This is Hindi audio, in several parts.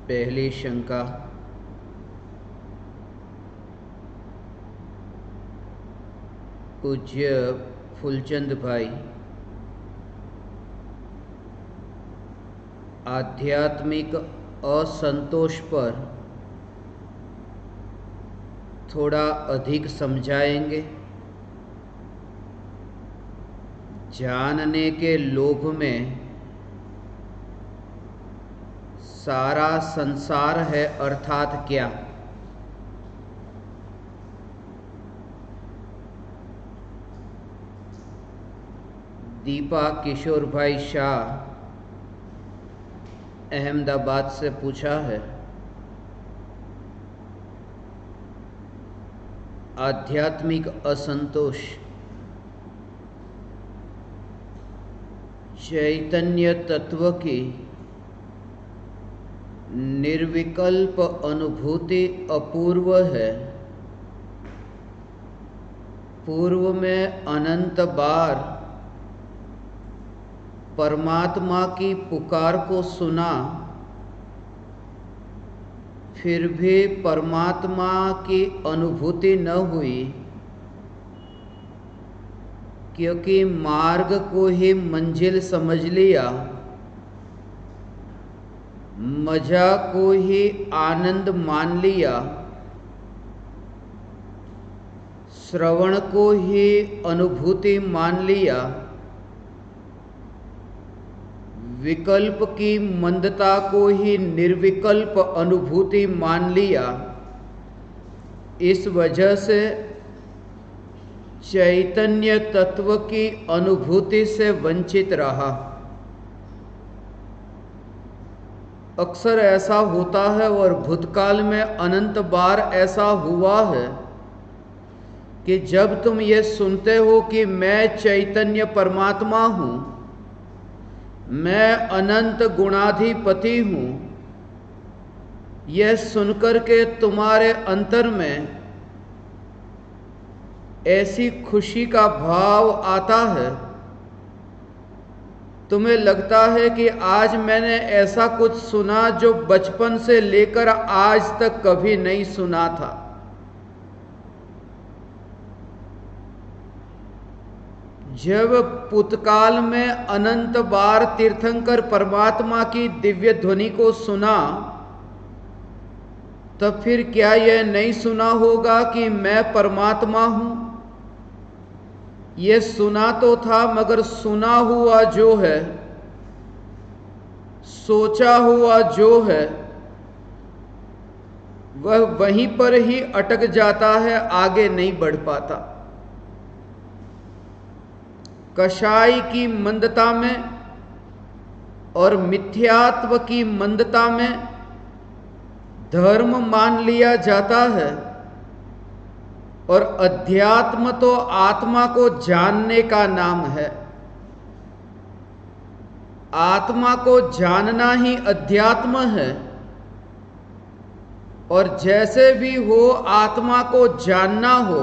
पहली शंका, पूज्य फूलचंद भाई आध्यात्मिक असंतोष पर थोड़ा अधिक समझाएंगे। जानने के लोभ में सारा संसार है अर्थात क्या? दीपा किशोर भाई शाह अहमदाबाद से पूछा है, आध्यात्मिक असंतोष चैतन्य तत्व की निर्विकल्प अनुभूति अपूर्व है। पूर्व में अनंत बार परमात्मा की पुकार को सुना, फिर भी परमात्मा की अनुभूति न हुई, क्योंकि मार्ग को ही मंजिल समझ लिया, मजा को ही आनंद मान लिया, श्रवण को ही अनुभूति मान लिया, विकल्प की मंदता को ही निर्विकल्प अनुभूति मान लिया। इस वजह से चैतन्य तत्व की अनुभूति से वंचित रहा। अक्सर ऐसा होता है और भूतकाल में अनंत बार ऐसा हुआ है कि जब तुम ये सुनते हो कि मैं चैतन्य परमात्मा हूँ, मैं अनंत गुणाधिपति हूँ, यह सुनकर के तुम्हारे अंतर में ऐसी खुशी का भाव आता है, तुम्हें लगता है कि आज मैंने ऐसा कुछ सुना जो बचपन से लेकर आज तक कभी नहीं सुना था। जब पुतकाल में अनंत बार तीर्थंकर परमात्मा की दिव्य ध्वनि को सुना, तब फिर क्या यह नहीं सुना होगा कि मैं परमात्मा हूं? यह सुना तो था, मगर सुना हुआ जो है, सोचा हुआ जो है, वह वहीं पर ही अटक जाता है, आगे नहीं बढ़ पाता। कषाय की मंदता में और मिथ्यात्व की मंदता में धर्म मान लिया जाता है, और अध्यात्म तो आत्मा को जानने का नाम है। आत्मा को जानना ही अध्यात्म है, और जैसे भी हो आत्मा को जानना हो,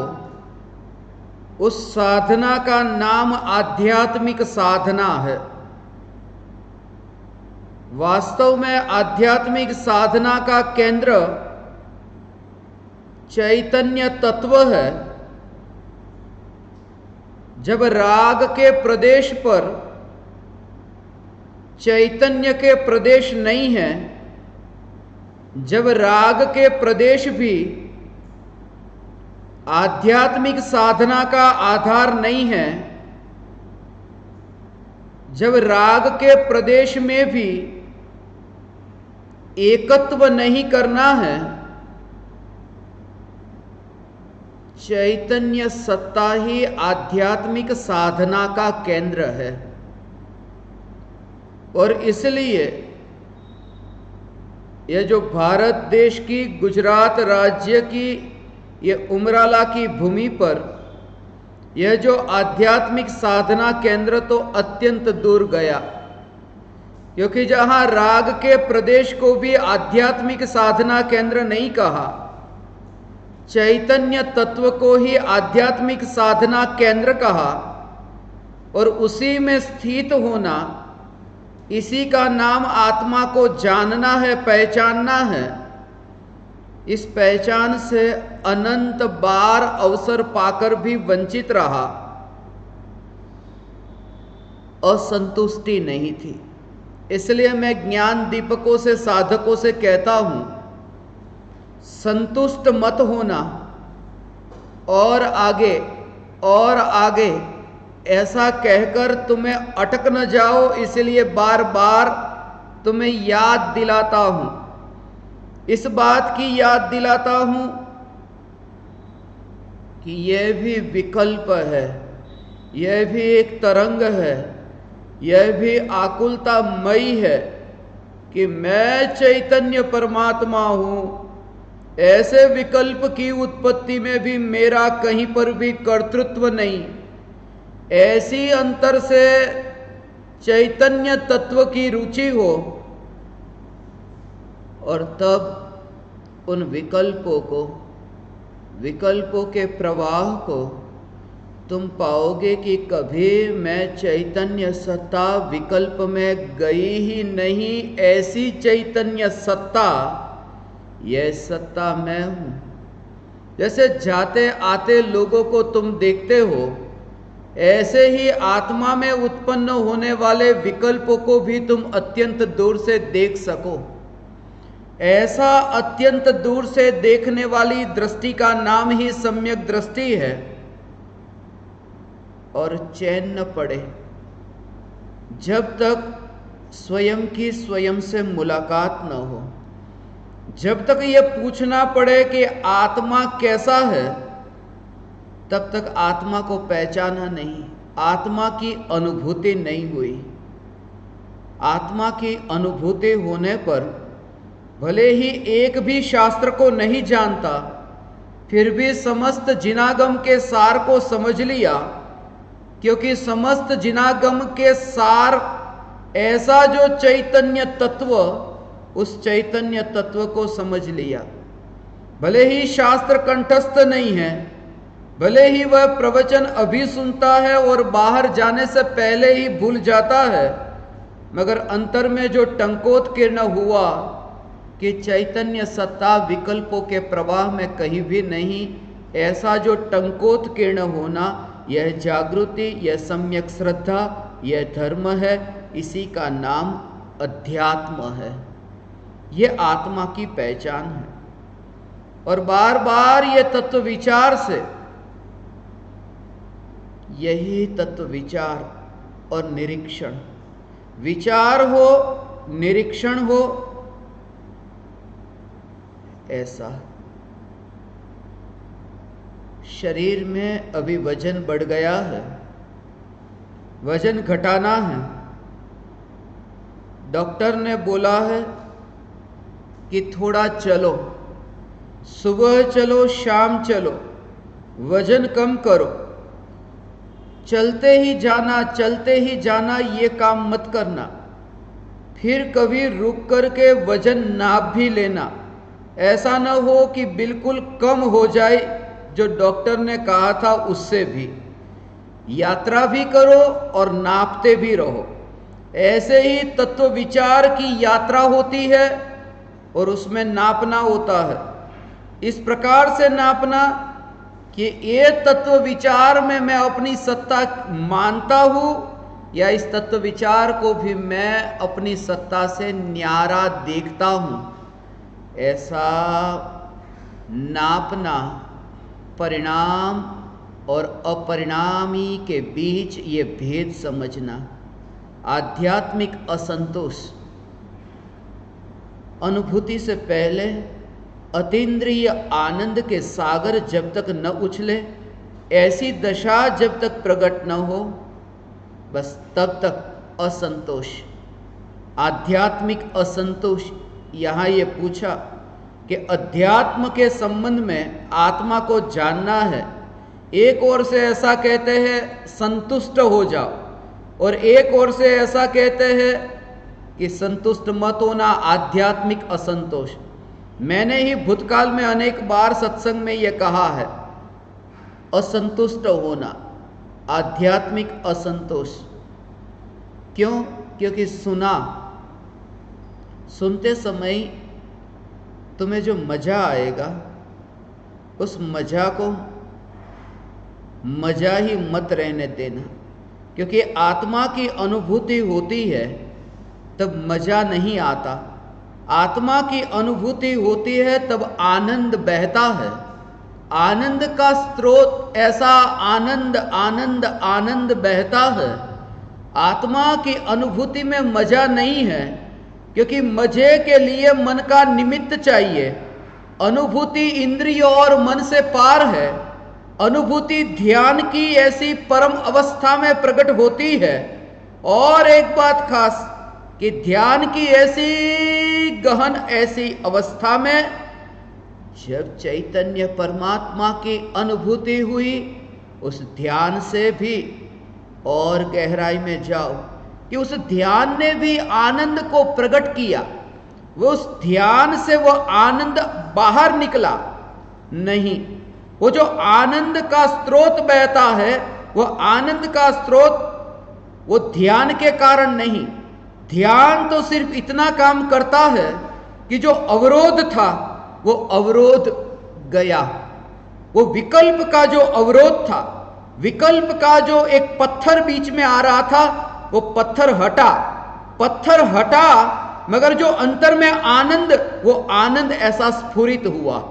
उस साधना का नाम आध्यात्मिक साधना है। वास्तव में आध्यात्मिक साधना का केंद्र चैतन्य तत्व है। जब राग के प्रदेश पर चैतन्य के प्रदेश नहीं है, जब राग के प्रदेश भी आध्यात्मिक साधना का आधार नहीं है, जब राग के प्रदेश में भी एकत्व नहीं करना है, चैतन्य सत्ता ही आध्यात्मिक साधना का केंद्र है। और इसलिए यह जो भारत देश की गुजरात राज्य की ये उमराला की भूमि पर यह जो आध्यात्मिक साधना केंद्र तो अत्यंत दूर गया, क्योंकि जहां राग के प्रदेश को भी आध्यात्मिक साधना केंद्र नहीं कहा, चैतन्य तत्व को ही आध्यात्मिक साधना केंद्र कहा, और उसी में स्थित होना इसी का नाम आत्मा को जानना है, पहचानना है। इस पहचान से अनंत बार अवसर पाकर भी वंचित रहा, असंतुष्टि नहीं थी। इसलिए मैं ज्ञान दीपकों से, साधकों से कहता हूं, संतुष्ट मत होना, और आगे और आगे ऐसा कहकर तुम्हें अटक न जाओ। इसलिए बार बार तुम्हें याद दिलाता हूं, इस बात की याद दिलाता हूं कि यह भी विकल्प है, यह भी एक तरंग है, यह भी आकुलतामयी है कि मैं चैतन्य परमात्मा हूं। ऐसे विकल्प की उत्पत्ति में भी मेरा कहीं पर भी कर्तृत्व नहीं। ऐसी अंतर से चैतन्य तत्व की रुचि हो, और तब उन विकल्पों को, विकल्पों के प्रवाह को तुम पाओगे कि कभी मैं चैतन्य सत्ता विकल्प में गई ही नहीं। ऐसी चैतन्य सत्ता, यह सत्ता मैं हूं। जैसे जाते आते लोगों को तुम देखते हो, ऐसे ही आत्मा में उत्पन्न होने वाले विकल्पों को भी तुम अत्यंत दूर से देख सको। ऐसा अत्यंत दूर से देखने वाली दृष्टि का नाम ही सम्यक दृष्टि है। और चैन न पड़े जब तक स्वयं की स्वयं से मुलाकात न हो, जब तक ये पूछना पड़े कि आत्मा कैसा है, तब तक आत्मा को पहचाना नहीं, आत्मा की अनुभूति नहीं हुई। आत्मा की अनुभूति होने पर भले ही एक भी शास्त्र को नहीं जानता, फिर भी समस्त जिनागम के सार को समझ लिया, क्योंकि समस्त जिनागम के सार ऐसा जो चैतन्य तत्व, उस चैतन्य तत्व को समझ लिया। भले ही शास्त्र कंठस्थ नहीं है, भले ही वह प्रवचन अभी सुनता है और बाहर जाने से पहले ही भूल जाता है, मगर अंतर में जो टंकोत्कीर्ण हुआ कि चैतन्य सत्ता विकल्पों के प्रवाह में कहीं भी नहीं, ऐसा जो टंकोत्कीर्ण होना, यह जागृति, यह सम्यक श्रद्धा, यह धर्म है। इसी का नाम अध्यात्म है। यह आत्मा की पहचान है। और बार बार ये तत्व विचार से, यही तत्व विचार और निरीक्षण, विचार हो, निरीक्षण हो, ऐसा शरीर में अभी वजन बढ़ गया है, वजन घटाना है। डॉक्टर ने बोला है कि थोड़ा चलो, सुबह चलो, शाम चलो, वजन कम करो। चलते ही जाना, चलते ही जाना, ये काम मत करना। फिर कभी रुक करके वजन नाप भी लेना। ऐसा न हो कि बिल्कुल कम हो जाए, जो डॉक्टर ने कहा था उससे भी। यात्रा भी करो और नापते भी रहो। ऐसे ही तत्व विचार की यात्रा होती है और उसमें नापना होता है। इस प्रकार से नापना कि ये तत्व विचार में मैं अपनी सत्ता मानता हूं, या इस तत्व विचार को भी मैं अपनी सत्ता से न्यारा देखता हूं। ऐसा नापना, परिणाम और अपरिणामी के बीच ये भेद समझना। आध्यात्मिक असंतोष अनुभूति से पहले अतीन्द्रिय आनंद के सागर जब तक न उछले, ऐसी दशा जब तक प्रकट न हो, बस तब तक असंतोष, आध्यात्मिक असंतोष। यहाँ ये पूछा कि अध्यात्म के संबंध में आत्मा को जानना है। एक ओर से ऐसा कहते हैं संतुष्ट हो जाओ, और एक ओर से ऐसा कहते हैं कि संतुष्ट मत होना, आध्यात्मिक असंतोष। मैंने ही भूतकाल में अनेक बार सत्संग में यह कहा है, असंतुष्ट होना, आध्यात्मिक असंतोष। क्यों? क्योंकि सुनते समय तुम्हें जो मजा आएगा, उस मजा को मजा ही मत रहने देना। क्योंकि आत्मा की अनुभूति होती है तब मजा नहीं आता, आत्मा की अनुभूति होती है तब आनंद बहता है। आनंद का स्रोत ऐसा आनंद आनंद आनंद बहता है। आत्मा की अनुभूति में मजा नहीं है, क्योंकि मजे के लिए मन का निमित्त चाहिए। अनुभूति इंद्रियों और मन से पार है। अनुभूति ध्यान की ऐसी परम अवस्था में प्रकट होती है। और एक बात खास कि ध्यान की ऐसी गहन ऐसी अवस्था में जब चैतन्य परमात्मा की अनुभूति हुई, उस ध्यान से भी और गहराई में जाओ कि उस ध्यान ने भी आनंद को प्रकट किया। वो उस ध्यान से वो आनंद बाहर निकला नहीं। वो जो आनंद का स्रोत बहता है, वो आनंद का स्रोत वो ध्यान के कारण नहीं। ध्यान तो सिर्फ इतना काम करता है कि जो अवरोध था वो अवरोध गया। वो विकल्प का जो अवरोध था, विकल्प का जो एक पत्थर बीच में आ रहा था, वो पत्थर हटा, मगर जो अंतर में आनंद, वो आनंद ऐसा स्फुरित हुआ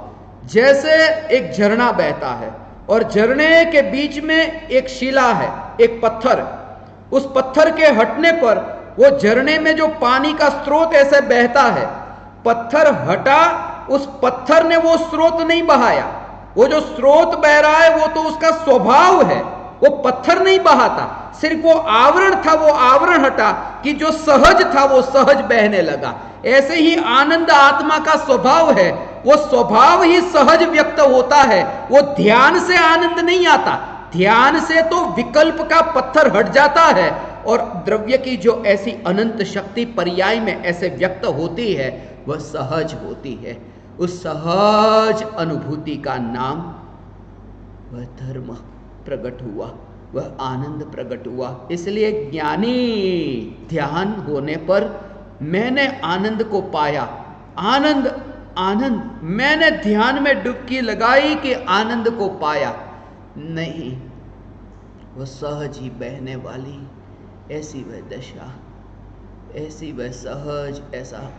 जैसे एक झरना बहता है और झरने के बीच में एक शिला है, एक पत्थर। उस पत्थर के हटने पर वो झरने में जो पानी का स्रोत ऐसे बहता है, पत्थर हटा, उस पत्थर ने वो स्रोत नहीं बहाया। वो जो स्रोत बह रहा है वो तो उसका स्वभाव है, वो पत्थर नहीं बहाता, सिर्फ वो आवरण था, वो आवरण हटा कि जो सहज था वो सहज बहने लगा। ऐसे ही आनंद आत्मा का स्वभाव है, वो स्वभाव ही सहज व्यक्त होता है। वो ध्यान से आनंद नहीं आता, ध्यान से तो विकल्प का पत्थर हट जाता है और द्रव्य की जो ऐसी अनंत शक्ति पर्याय में ऐसे व्यक्त होती है, वह सहज होती है। उस सहज अनुभूति का नाम वह धर्म प्रकट हुआ, वह आनंद प्रकट हुआ। इसलिए ज्ञानी ध्यान होने पर मैंने आनंद को पाया, आनंद आनंद, मैंने ध्यान में डुबकी लगाई कि आनंद को पाया, नहीं, वह सहज ही बहने वाली ऐसी वह दशा, ऐसी वह सहज ऐसा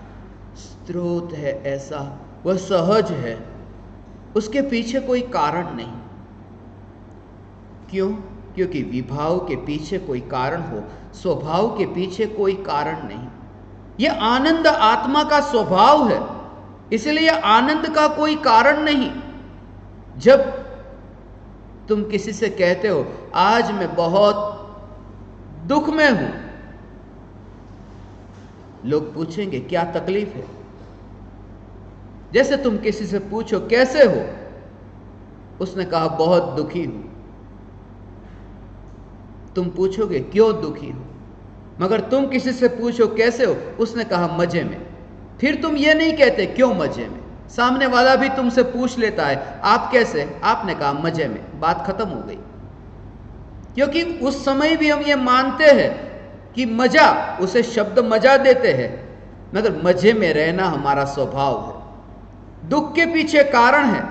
स्रोत है, ऐसा वह सहज है, उसके पीछे कोई कारण नहीं। क्यों? क्योंकि विभाव के पीछे कोई कारण हो, स्वभाव के पीछे कोई कारण नहीं। यह आनंद आत्मा का स्वभाव है, इसलिए आनंद का कोई कारण नहीं। जब तुम किसी से कहते हो आज मैं बहुत दुख में हूं, लोग पूछेंगे क्या तकलीफ है। जैसे तुम किसी से पूछो कैसे हो, उसने कहा बहुत दुखी हूं, तुम पूछोगे क्यों दुखी हो। मगर तुम किसी से पूछो कैसे हो, उसने कहा मजे में, फिर तुम ये नहीं कहते क्यों मजे में। सामने वाला भी तुमसे पूछ लेता है आप कैसे, आपने कहा मजे में, बात खत्म हो गई। क्योंकि उस समय भी हम ये मानते हैं कि मजा, उसे शब्द मजा देते हैं, मगर मजे में रहना हमारा स्वभाव है। दुख के पीछे कारण है,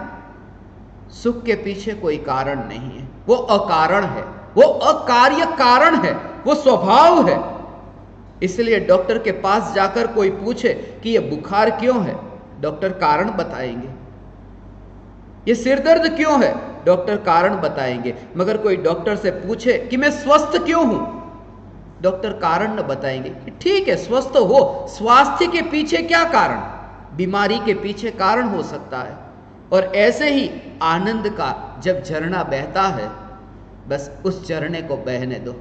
सुख के पीछे कोई कारण नहीं है, वो अकारण है, वो अकार्य कारण है, वो स्वभाव है। इसलिए डॉक्टर के पास जाकर कोई पूछे कि ये बुखार क्यों है, डॉक्टर कारण बताएंगे। ये सिरदर्द क्यों है, डॉक्टर कारण बताएंगे। मगर कोई डॉक्टर से पूछे कि मैं स्वस्थ क्यों हूं, डॉक्टर कारण न बताएंगे। ठीक है, स्वस्थ हो, स्वास्थ्य के पीछे क्या कारण, बीमारी के पीछे कारण हो सकता है। और ऐसे ही आनंद का जब झरना बहता है, बस उस झरने को बहने दो।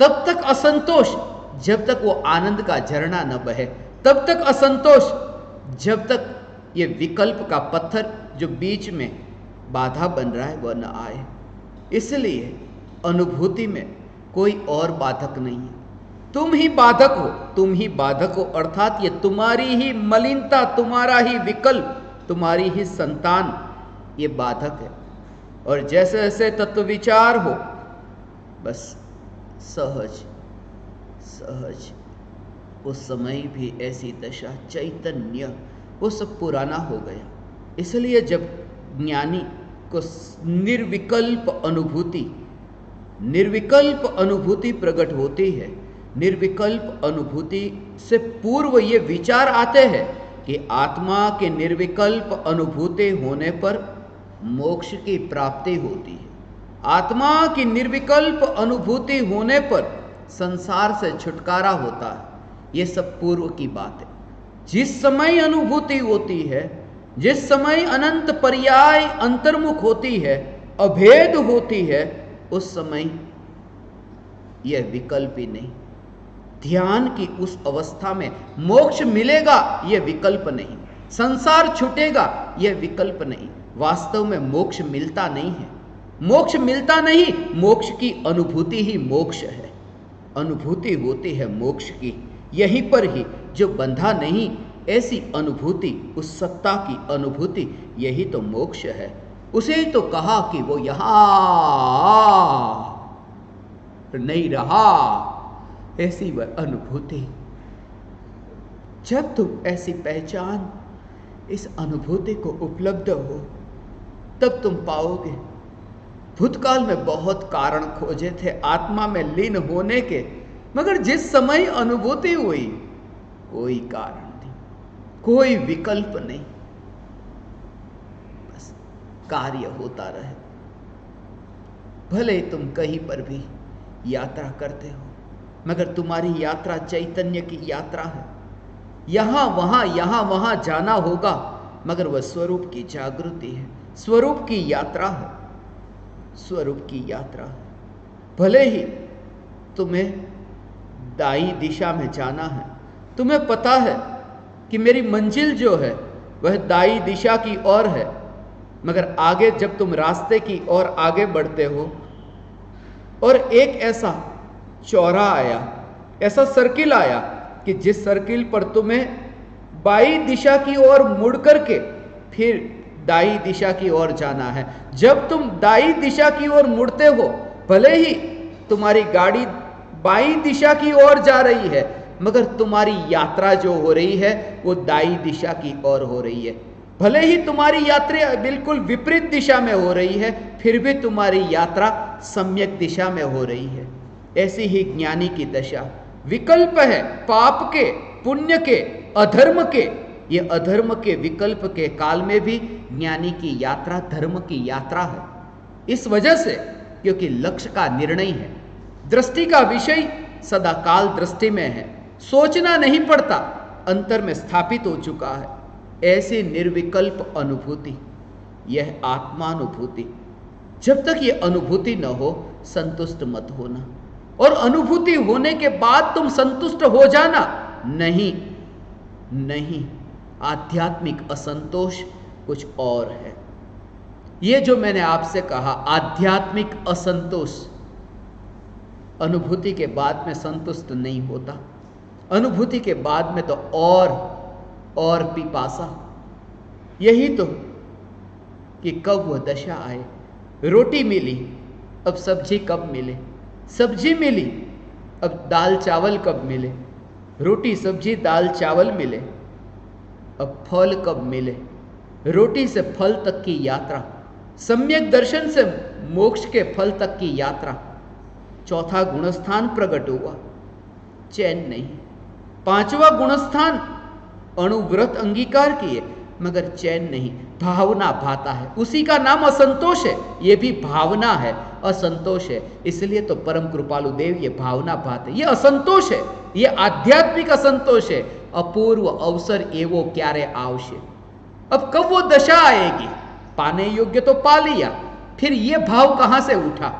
तब तक असंतोष, जब तक वो आनंद का झरना न बहे, तब तक असंतोष, जब तक ये विकल्प का पत्थर जो बीच में बाधा बन रहा है वह न आए। इसलिए अनुभूति में कोई और बाधक नहीं है, तुम ही बाधक हो, तुम ही बाधक हो। अर्थात ये तुम्हारी ही मलिनता, तुम्हारा ही विकल्प, तुम्हारी ही संतान ये बाधक है। और जैसे जैसे तत्व विचार हो, बस सहज सहज उस समय भी ऐसी दशा, चैतन्य वो सब पुराना हो गया। इसलिए जब ज्ञानी को निर्विकल्प अनुभूति प्रकट होती है, निर्विकल्प अनुभूति से पूर्व ये विचार आते हैं कि आत्मा के निर्विकल्प अनुभूति होने पर मोक्ष की प्राप्ति होती है, आत्मा की निर्विकल्प अनुभूति होने पर संसार से छुटकारा होता है। ये सब पूर्व की बात है। जिस समय अनुभूति होती है, जिस समय अनंत पर्याय अंतर्मुख होती है, अभेद होती है, उस समय यह विकल्प ही नहीं। ध्यान की उस अवस्था में मोक्ष मिलेगा, यह विकल्प नहीं। संसार छूटेगा, यह विकल्प नहीं। वास्तव में मोक्ष मिलता नहीं है, मोक्ष मिलता नहीं। मोक्ष की अनुभूति ही मोक्ष है, अनुभूति होती है मोक्ष की। यहीं पर ही जो बंधा नहीं, ऐसी अनुभूति, उस सत्ता की अनुभूति, यही तो मोक्ष है। उसे ही तो कहा कि वो यहां नहीं रहा, ऐसी वह अनुभूति। जब तुम ऐसी पहचान, इस अनुभूति को उपलब्ध हो, तब तुम पाओगे। भूतकाल में बहुत कारण खोजे थे आत्मा में लीन होने के, मगर जिस समय अनुभूति हुई, कोई कारण नहीं, कोई विकल्प नहीं, बस कार्य होता रहे। भले तुम कहीं पर भी यात्रा करते हो, मगर तुम्हारी यात्रा चैतन्य की यात्रा है। यहां वहां जाना होगा, मगर वह स्वरूप की जागृति है, स्वरूप की यात्रा है, स्वरूप की यात्रा है। भले ही तुम्हें दाई दिशा में जाना है, तुम्हें पता है कि मेरी मंजिल जो है वह दाई दिशा की ओर है, मगर आगे जब तुम रास्ते की ओर आगे बढ़ते हो और एक ऐसा चौरा आया, ऐसा सर्किल आया कि जिस सर्किल पर तुम्हें बाई दिशा की ओर मुड़ करके फिर दाई दिशा की ओर जाना है। जब तुम दाई दिशा की ओर मुड़ते हो, भले ही तुम्हारी गाड़ी बाई दिशा की ओर जा रही है, मगर तुम्हारी यात्रा जो हो रही है वो दाई दिशा की ओर हो रही है। भले ही तुम्हारी यात्रा बिल्कुल विपरीत दिशा में हो रही है, फिर भी तुम्हारी यात्रा सम्यक दिशा में हो रही है। ऐसी ही ज्ञानी की दशा। विकल्प है पाप के, पुण्य के, अधर्म के। ये अधर्म के विकल्प के काल में भी ज्ञानी की यात्रा धर्म की यात्रा है। इस वजह से, क्योंकि लक्ष्य का निर्णय है, दृष्टि का विषय सदा काल दृष्टि में है, सोचना नहीं पड़ता, अंतर में स्थापित हो चुका है। ऐसी निर्विकल्प अनुभूति, यह आत्मानुभूति। जब तक यह अनुभूति न हो, संतुष्ट मत होना, और अनुभूति होने के बाद तुम संतुष्ट हो जाना नहीं, नहीं। आध्यात्मिक असंतोष कुछ और है। यह जो मैंने आपसे कहा, आध्यात्मिक असंतोष, अनुभूति के बाद में संतुष्ट नहीं होता। अनुभूति के बाद में तो और पिपासा। यही तो कि कब वह दशा आए। रोटी मिली, अब सब्जी कब मिले, सब्जी मिली, अब दाल चावल कब मिले, रोटी सब्जी दाल चावल मिले, अब फल कब मिले। रोटी से फल तक की यात्रा, सम्यक दर्शन से मोक्ष के फल तक की यात्रा। चौथा गुणस्थान प्रकट हुआ, चैन नहीं। पांचवा गुणस्थान अणुव्रत अंगीकार किए, मगर चैन नहीं, भावना भाता है। उसी का नाम असंतोष है। ये भी भावना है, असंतोष है। इसलिए तो परम कृपालु देव ये भावना भाते, ये असंतोष है, ये आध्यात्मिक असंतोष है। अपूर्व अवसर एवो क्यारे आवश्य। अब कब वो दशा आएगी, पाने योग्य तो पा लिया, फिर ये भाव कहां से उठा,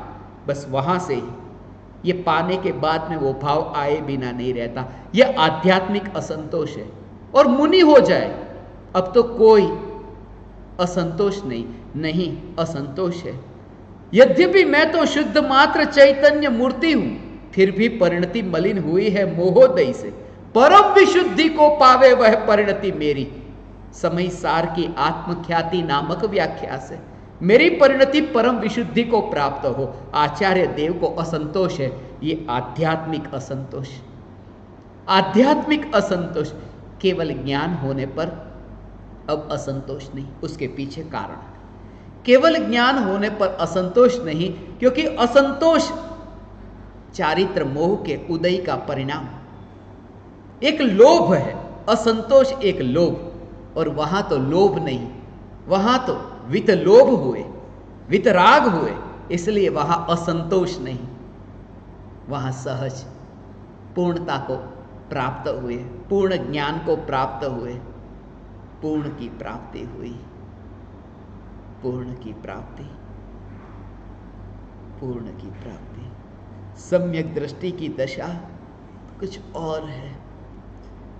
बस वहां से ही। ये पाने के बाद में वो भाव आए बिना नहीं रहता। यह आध्यात्मिक असंतोष है। और मुनि हो जाए, अब तो कोई असंतोष नहीं असंतोष है। यद्यपि मैं तो शुद्ध मात्र चैतन्य मूर्ति हूं, फिर भी परिणति मलिन हुई है मोहोदय से। परम विशुद्धि को पावे वह परिणति मेरी, समय सार की आत्मख्याति नामक व्याख्या से मेरी परिणति परम विशुद्धि को प्राप्त हो। आचार्य देव को असंतोष है, ये आध्यात्मिक असंतोष। आध्यात्मिक असंतोष, केवल ज्ञान होने पर अब असंतोष नहीं, उसके पीछे कारण। केवल ज्ञान होने पर असंतोष नहीं, क्योंकि असंतोष चारित्र मोह के उदय का परिणाम, एक लोभ है। असंतोष एक लोभ, और वहां तो लोभ नहीं, वहां तो वितलोभ हुए, वितराग हुए, इसलिए वहां असंतोष नहीं, वहां सहज पूर्णता को प्राप्त हुए, पूर्ण ज्ञान को प्राप्त हुए, पूर्ण की प्राप्ति हुई, पूर्ण की प्राप्ति, पूर्ण की प्राप्ति। सम्यक दृष्टि की दशा कुछ और है।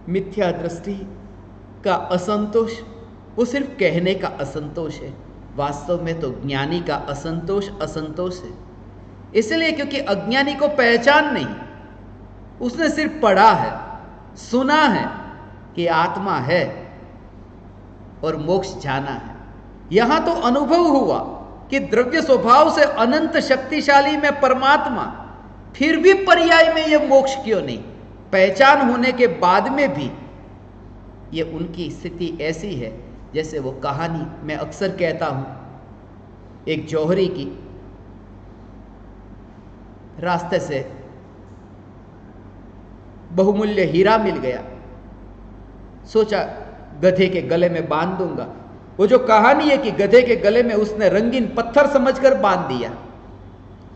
मिथ्या दृष्टि का असंतोष वो सिर्फ कहने का असंतोष है, वास्तव में तो ज्ञानी का असंतोष असंतोष है। इसलिए क्योंकि अज्ञानी को पहचान नहीं, उसने सिर्फ पढ़ा है, सुना है कि आत्मा है और मोक्ष जाना है। यहां तो अनुभव हुआ कि द्रव्य स्वभाव से अनंत शक्तिशाली में परमात्मा, फिर भी पर्याय में यह मोक्ष क्यों नहीं। पहचान होने के बाद में भी ये उनकी स्थिति ऐसी है जैसे वो कहानी मैं अक्सर कहता हूं, एक जौहरी की। रास्ते से बहुमूल्य हीरा मिल गया, सोचा गधे के गले में बांध दूंगा। वो जो कहानी है कि गधे के गले में उसने रंगीन पत्थर समझकर बांध दिया,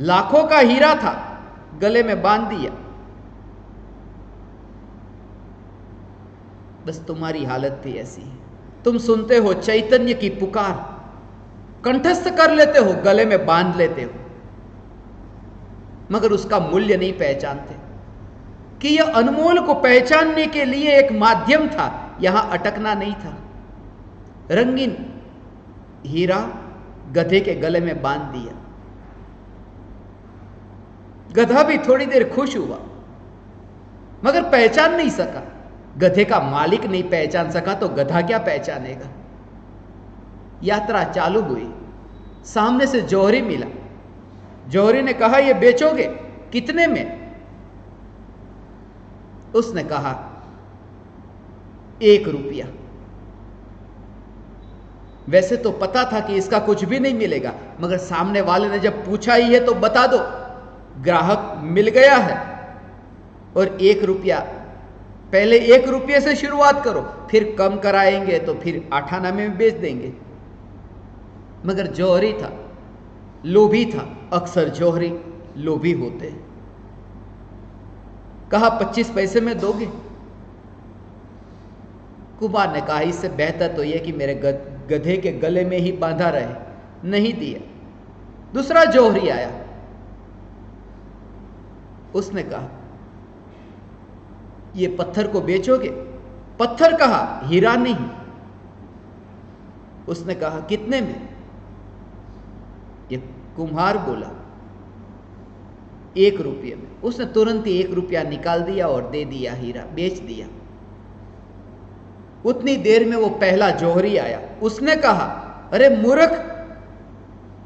लाखों का हीरा था, गले में बांध दिया। बस तुम्हारी हालत भी ऐसी है। तुम सुनते हो चैतन्य की पुकार, कंठस्थ कर लेते हो, गले में बांध लेते हो, मगर उसका मूल्य नहीं पहचानते कि यह अनमोल को पहचानने के लिए एक माध्यम था, यहां अटकना नहीं था। रंगीन हीरा गधे के गले में बांध दिया। गधा भी थोड़ी देर खुश हुआ, मगर पहचान नहीं सका। गधे का मालिक नहीं पहचान सका तो गधा क्या पहचानेगा। यात्रा चालू हुई, सामने से जौहरी मिला। जौहरी ने कहा, यह बेचोगे कितने में? उसने कहा 1 रुपया। वैसे तो पता था कि इसका कुछ भी नहीं मिलेगा, मगर सामने वाले ने जब पूछा ही है तो बता दो, ग्राहक मिल गया है। और 1 रुपया, पहले 1 रुपये से शुरुआत करो, फिर कम कराएंगे तो फिर 8 आना में बेच देंगे। मगर जौहरी था, लोभी था। अक्सर जौहरी लोभी होते हैं। कहा 25 पैसे में दोगे? कुमार ने कहा, इससे बेहतर तो यह कि मेरे गधे के गले में ही बांधा रहे। नहीं दिया। दूसरा जौहरी आया, उसने कहा, ये पत्थर को बेचोगे? पत्थर कहा, हीरा नहीं। उसने कहा, कितने में? ये कुम्हार बोला 1 रुपये में। उसने तुरंत ही 1 रुपया निकाल दिया और दे दिया, हीरा बेच दिया। उतनी देर में वो पहला जौहरी आया। उसने कहा, अरे मूर्ख,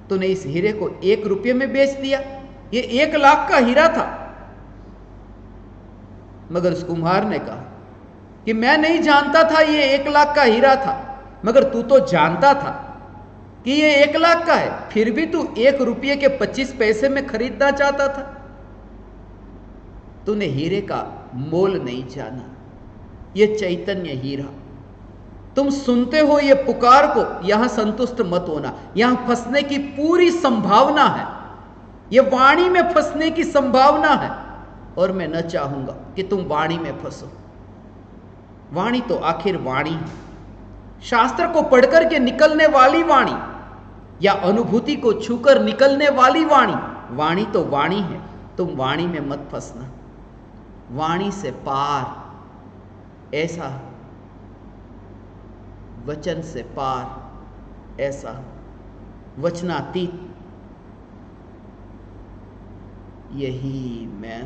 तूने इस हीरे को 1 रुपये में बेच दिया, ये 1 लाख का हीरा था। मगर उस कुम्हार ने कहा कि मैं नहीं जानता था ये 1 लाख का हीरा था, मगर तू तो जानता था कि ये 1 लाख का है, फिर भी तू 1 रुपये के 25 पैसे में खरीदना चाहता था। तूने हीरे का मोल नहीं जाना। ये चैतन्य हीरा, तुम सुनते हो ये पुकार को, यहां संतुष्ट मत होना। यहां फंसने की पूरी संभावना है, ये वाणी में फंसने की संभावना है, और मैं न चाहूंगा कि तुम वाणी में फंसो। वाणी तो आखिर वाणी है, शास्त्र को पढ़कर के निकलने वाली वाणी, या अनुभूति को छूकर निकलने वाली वाणी। वाणी तो वाणी है, तुम वाणी में मत फंसना। वाणी से पार, ऐसा वचन से पार, ऐसा वचनातीत, यही मैं।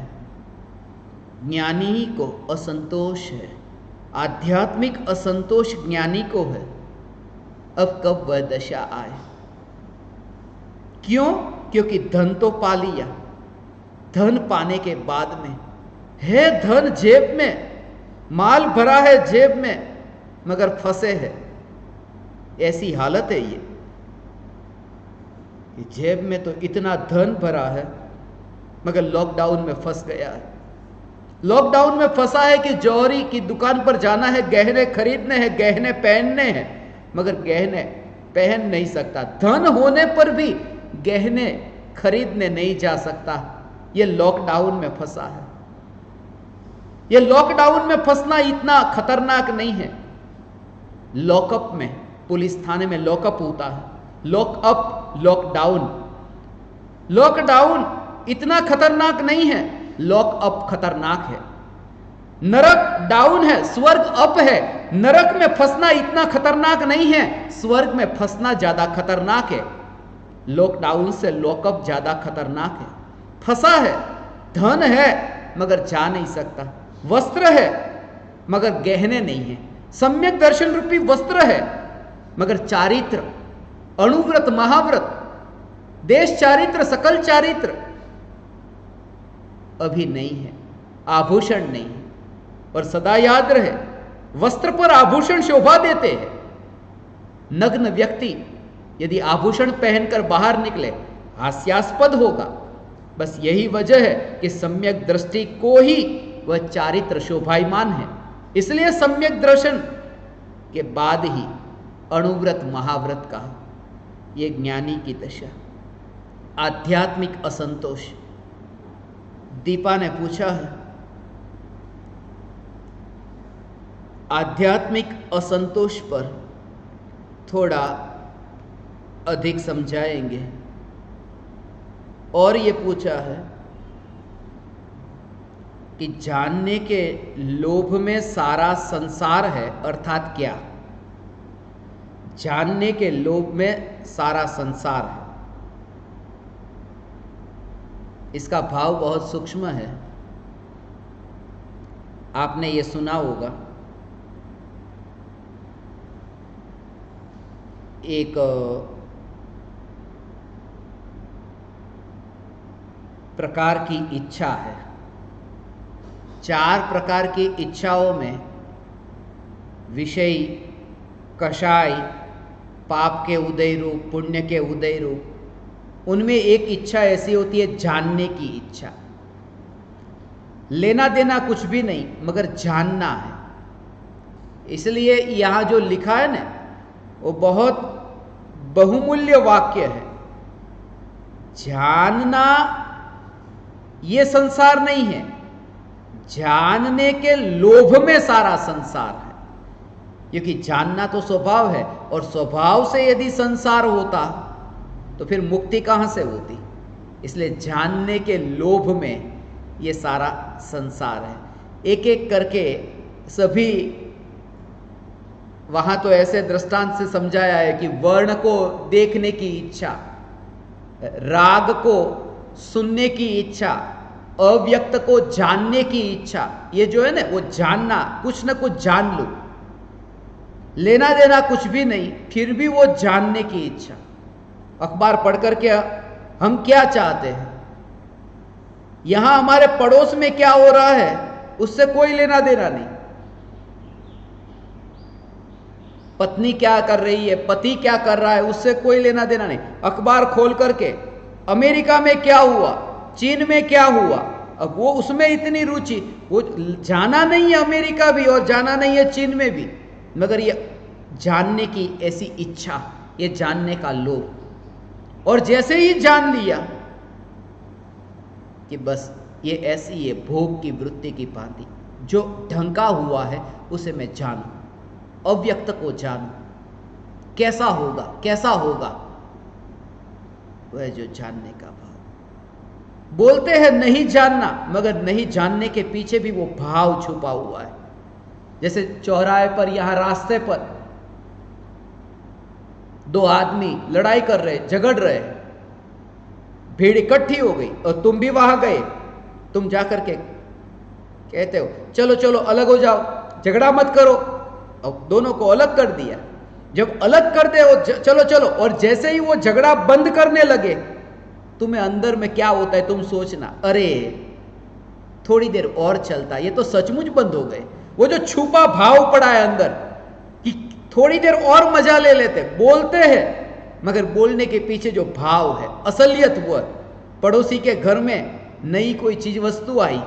ज्ञानी को असंतोष है, आध्यात्मिक असंतोष ज्ञानी को है। अब कब वह दशा आए? क्यों? क्योंकि धन तो पा लिया। धन पाने के बाद में है, धन जेब में, माल भरा है जेब में मगर फंसे है। ऐसी हालत है ये जेब में तो इतना धन भरा है मगर लॉकडाउन में फंस गया है। लॉकडाउन में फंसा है कि जौहरी की दुकान पर जाना है, गहने खरीदने हैं, गहने पहनने हैं, मगर गहने पहन नहीं सकता। धन होने पर भी गहने खरीदने नहीं जा सकता। ये लॉकडाउन में फंसा है। ये लॉकडाउन में फंसना इतना खतरनाक नहीं है। लॉकअप में, पुलिस थाने में लॉकअप होता है, लॉकअप, लॉकडाउन। लॉकडाउन इतना खतरनाक नहीं है, लॉकअप खतरनाक है। नरक डाउन है, स्वर्ग अप है। नरक में फंसना इतना खतरनाक नहीं है, स्वर्ग में फंसना ज्यादा खतरनाक है। लॉकडाउन से लॉकअप ज्यादा खतरनाक है। फंसा है, धन है मगर जा नहीं सकता, वस्त्र है मगर गहने नहीं है, सम्यक दर्शन रूपी वस्त्र है मगर चारित्र, अणुव्रत, महाव्रत, देश चारित्र, सकल चारित्र अभी नहीं है, आभूषण नहीं है। और सदा याद रहे, वस्त्र पर आभूषण शोभा देते हैं। नग्न व्यक्ति यदि आभूषण पहनकर बाहर निकले हास्यास्पद होगा। बस यही वजह है कि सम्यक दृष्टि को ही वह चारित्र शोभायमान है। इसलिए सम्यक दर्शन के बाद ही अणुव्रत, महाव्रत कहा। यह ज्ञानी की दशा। आध्यात्मिक असंतोष। दीपा ने पूछा है, आध्यात्मिक असंतोष पर थोड़ा अधिक समझाएंगे। और ये पूछा है कि जानने के लोभ में सारा संसार है, अर्थात क्या? जानने के लोभ में सारा संसार है, इसका भाव बहुत सूक्ष्म है। आपने ये सुना होगा, एक प्रकार की इच्छा है। 4 प्रकार की इच्छाओं में विषयी, कषाय, पाप के उदय रूप, पुण्य के उदय रूप, उनमें एक इच्छा ऐसी होती है जानने की इच्छा। लेना देना कुछ भी नहीं मगर जानना है। इसलिए यहां जो लिखा है ना, वो बहुत बहुमूल्य वाक्य है। जानना ये संसार नहीं है, जानने के लोभ में सारा संसार है। क्योंकि जानना तो स्वभाव है, और स्वभाव से यदि संसार होता तो फिर मुक्ति कहां से होती। इसलिए जानने के लोभ में ये सारा संसार है। एक एक करके सभी, वहां तो ऐसे दृष्टांत से समझाया है कि वर्ण को देखने की इच्छा, राग को सुनने की इच्छा, अव्यक्त को जानने की इच्छा। ये जो है ना, वो जानना, कुछ ना कुछ जान लो, लेना देना कुछ भी नहीं, फिर भी वो जानने की इच्छा। अखबार पढ़कर के हम क्या चाहते हैं, यहां हमारे पड़ोस में क्या हो रहा है उससे कोई लेना देना नहीं। पत्नी क्या कर रही है, पति क्या कर रहा है, उससे कोई लेना देना नहीं। अखबार खोल करके अमेरिका में क्या हुआ, चीन में क्या हुआ, अब वो उसमें इतनी रुचि, वो जाना नहीं है अमेरिका भी और जाना नहीं है चीन में भी, मगर ये जानने की ऐसी इच्छा, ये जानने का लोभ। और जैसे ही जान लिया कि बस ये ऐसी है भोग की वृत्ति की भांति, जो ढंका हुआ है उसे मैं जानूं, अव्यक्त को जानूं, कैसा होगा, कैसा होगा, वह जो जानने का भाव। बोलते हैं नहीं जानना, मगर नहीं जानने के पीछे भी वो भाव छुपा हुआ है। जैसे चौराहे पर, यहां रास्ते पर 2 आदमी लड़ाई कर रहे, झगड़ रहे, भीड़ इकट्ठी हो गई और तुम भी वहां गए। तुम जाकर के कहते हो चलो चलो अलग हो जाओ, झगड़ा मत करो, और दोनों को अलग कर दिया। जब अलग कर दे चलो चलो, और जैसे ही वो झगड़ा बंद करने लगे, तुम्हें अंदर में क्या होता है तुम सोचना, अरे थोड़ी देर और चलता, ये तो सचमुच बंद हो गए। वो जो छुपा भाव पड़ा है अंदर कि थोड़ी देर और मजा ले लेते, बोलते हैं मगर बोलने के पीछे जो भाव है, असलियत वो है। पड़ोसी के घर में नई कोई चीज वस्तु आई,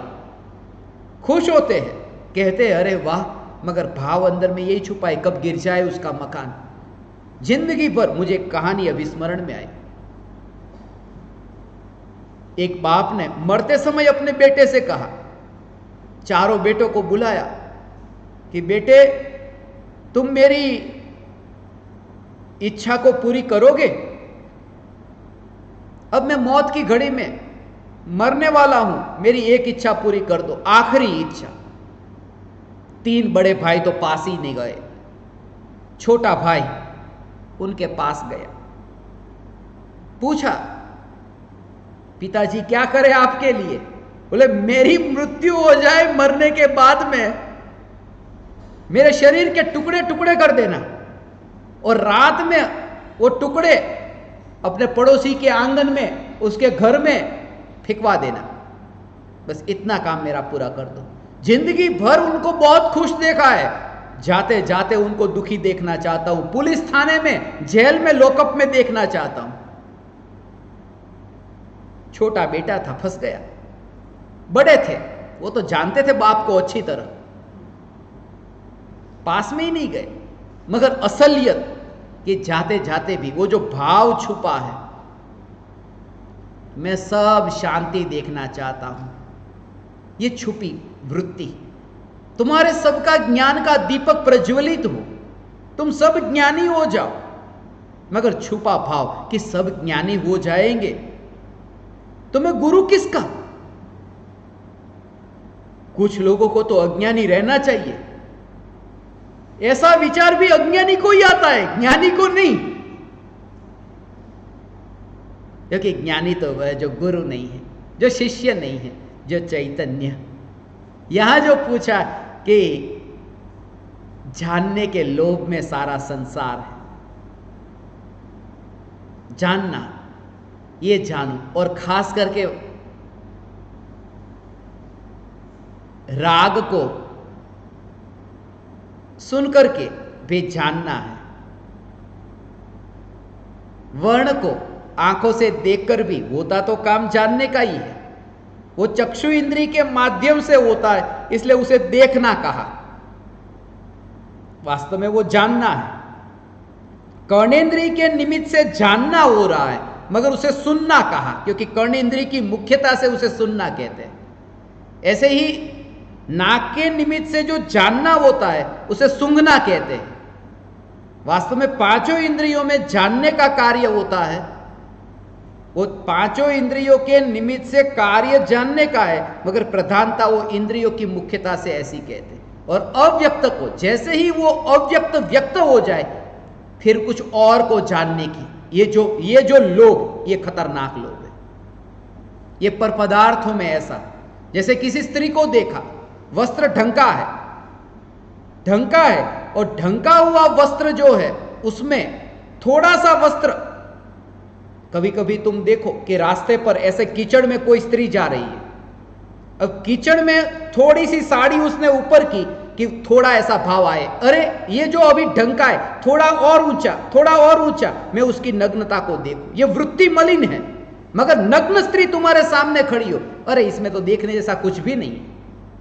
खुश होते हैं, कहते हैं अरे वाह, मगर भाव अंदर में यही छुपा है कब गिर जाए उसका मकान। जिंदगी भर मुझे एक कहानी अभी स्मरण में आई। एक बाप ने मरते समय अपने बेटे से कहा, चारों बेटों को बुलाया कि बेटे तुम मेरी इच्छा को पूरी करोगे? अब मैं मौत की घड़ी में मरने वाला हूं, मेरी एक इच्छा पूरी कर दो, आखिरी इच्छा। 3 बड़े भाई तो पास ही नहीं गए। छोटा भाई उनके पास गया, पूछा पिताजी क्या करें आपके लिए? बोले मेरी मृत्यु हो जाए, मरने के बाद में मेरे शरीर के टुकड़े टुकड़े कर देना और रात में वो टुकड़े अपने पड़ोसी के आंगन में, उसके घर में फिकवा देना। बस इतना काम मेरा पूरा कर दो। जिंदगी भर उनको बहुत खुश देखा है, जाते जाते उनको दुखी देखना चाहता हूं, पुलिस थाने में, जेल में, लॉकअप में देखना चाहता हूं। छोटा बेटा था, फंस गया। बड़े थे, वो तो जानते थे बाप को अच्छी तरह, पास में ही नहीं गए। मगर असलियत कि जाते जाते भी वो जो भाव छुपा है, मैं सब शांति देखना चाहता हूं, ये छुपी वृत्ति। तुम्हारे सबका ज्ञान का दीपक प्रज्वलित हो, तुम सब ज्ञानी हो जाओ, मगर छुपा भाव कि सब ज्ञानी हो जाएंगे, तुम्हें गुरु किसका? कुछ लोगों को तो अज्ञानी रहना चाहिए। ऐसा विचार भी अज्ञानी को ही आता है, ज्ञानी को नहीं। क्योंकि ज्ञानी तो वह जो गुरु नहीं है, जो शिष्य नहीं है, जो चैतन्य। यहां जो पूछा कि जानने के लोभ में सारा संसार है, जानना, ये जानू, और खास करके राग को सुन करके भी जानना है, वर्ण को आंखों से देखकर भी होता तो काम जानने का ही है, वो चक्षु इंद्री के माध्यम से होता है, इसलिए उसे देखना कहा, वास्तव में वो जानना है। कर्णेंद्रिय के निमित्त से जानना हो रहा है, मगर उसे सुनना कहा, क्योंकि कर्णेंद्रिय की मुख्यता से उसे सुनना कहते हैं। ऐसे ही नाक के निमित्त से जो जानना होता है उसे सूंघना कहते हैं। वास्तव में 5 इंद्रियों में जानने का कार्य होता है, वो 5 इंद्रियों के निमित्त से कार्य जानने का है, मगर प्रधानता वो इंद्रियों की मुख्यता से ऐसी कहते हैं। और अव्यक्त को, जैसे ही वो अव्यक्त व्यक्त हो जाए, फिर कुछ और को जानने की, ये जो लोभ, ये खतरनाक लोभ है। ये पर पदार्थों में ऐसा, जैसे किसी स्त्री को देखा, वस्त्र ढंका है और ढंका हुआ वस्त्र जो है उसमें थोड़ा सा वस्त्र, कभी कभी तुम देखो कि रास्ते पर ऐसे कीचड़ में कोई स्त्री जा रही है, अब कीचड़ में थोड़ी सी साड़ी उसने ऊपर की कि थोड़ा ऐसा भाव आए, अरे ये जो अभी ढंका है, थोड़ा और ऊंचा, मैं उसकी नग्नता को देखूं। ये वृत्ति मलिन है। मगर नग्न स्त्री तुम्हारे सामने खड़ी हो, अरे इसमें तो देखने जैसा कुछ भी नहीं,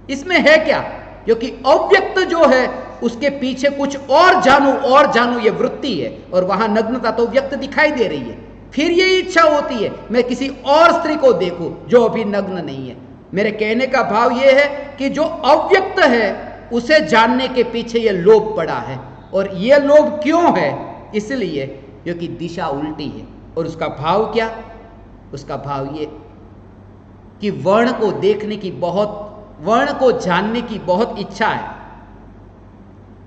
इसमें है क्या? क्योंकि अव्यक्त जो है उसके पीछे कुछ और जानू ये वृत्ति है, और वहां नग्नता तो व्यक्त दिखाई दे रही है। फिर ये इच्छा होती है मैं किसी और स्त्री को देखूं जो अभी नग्न नहीं है। मेरे कहने का भाव ये है कि जो अव्यक्त है उसे जानने के पीछे ये लोभ पड़ा है। और ये लोभ क्यों है? इसलिए क्योंकि दिशा उल्टी है। और उसका भाव क्या? उसका भाव ये कि वर्ण को जानने की बहुत इच्छा है,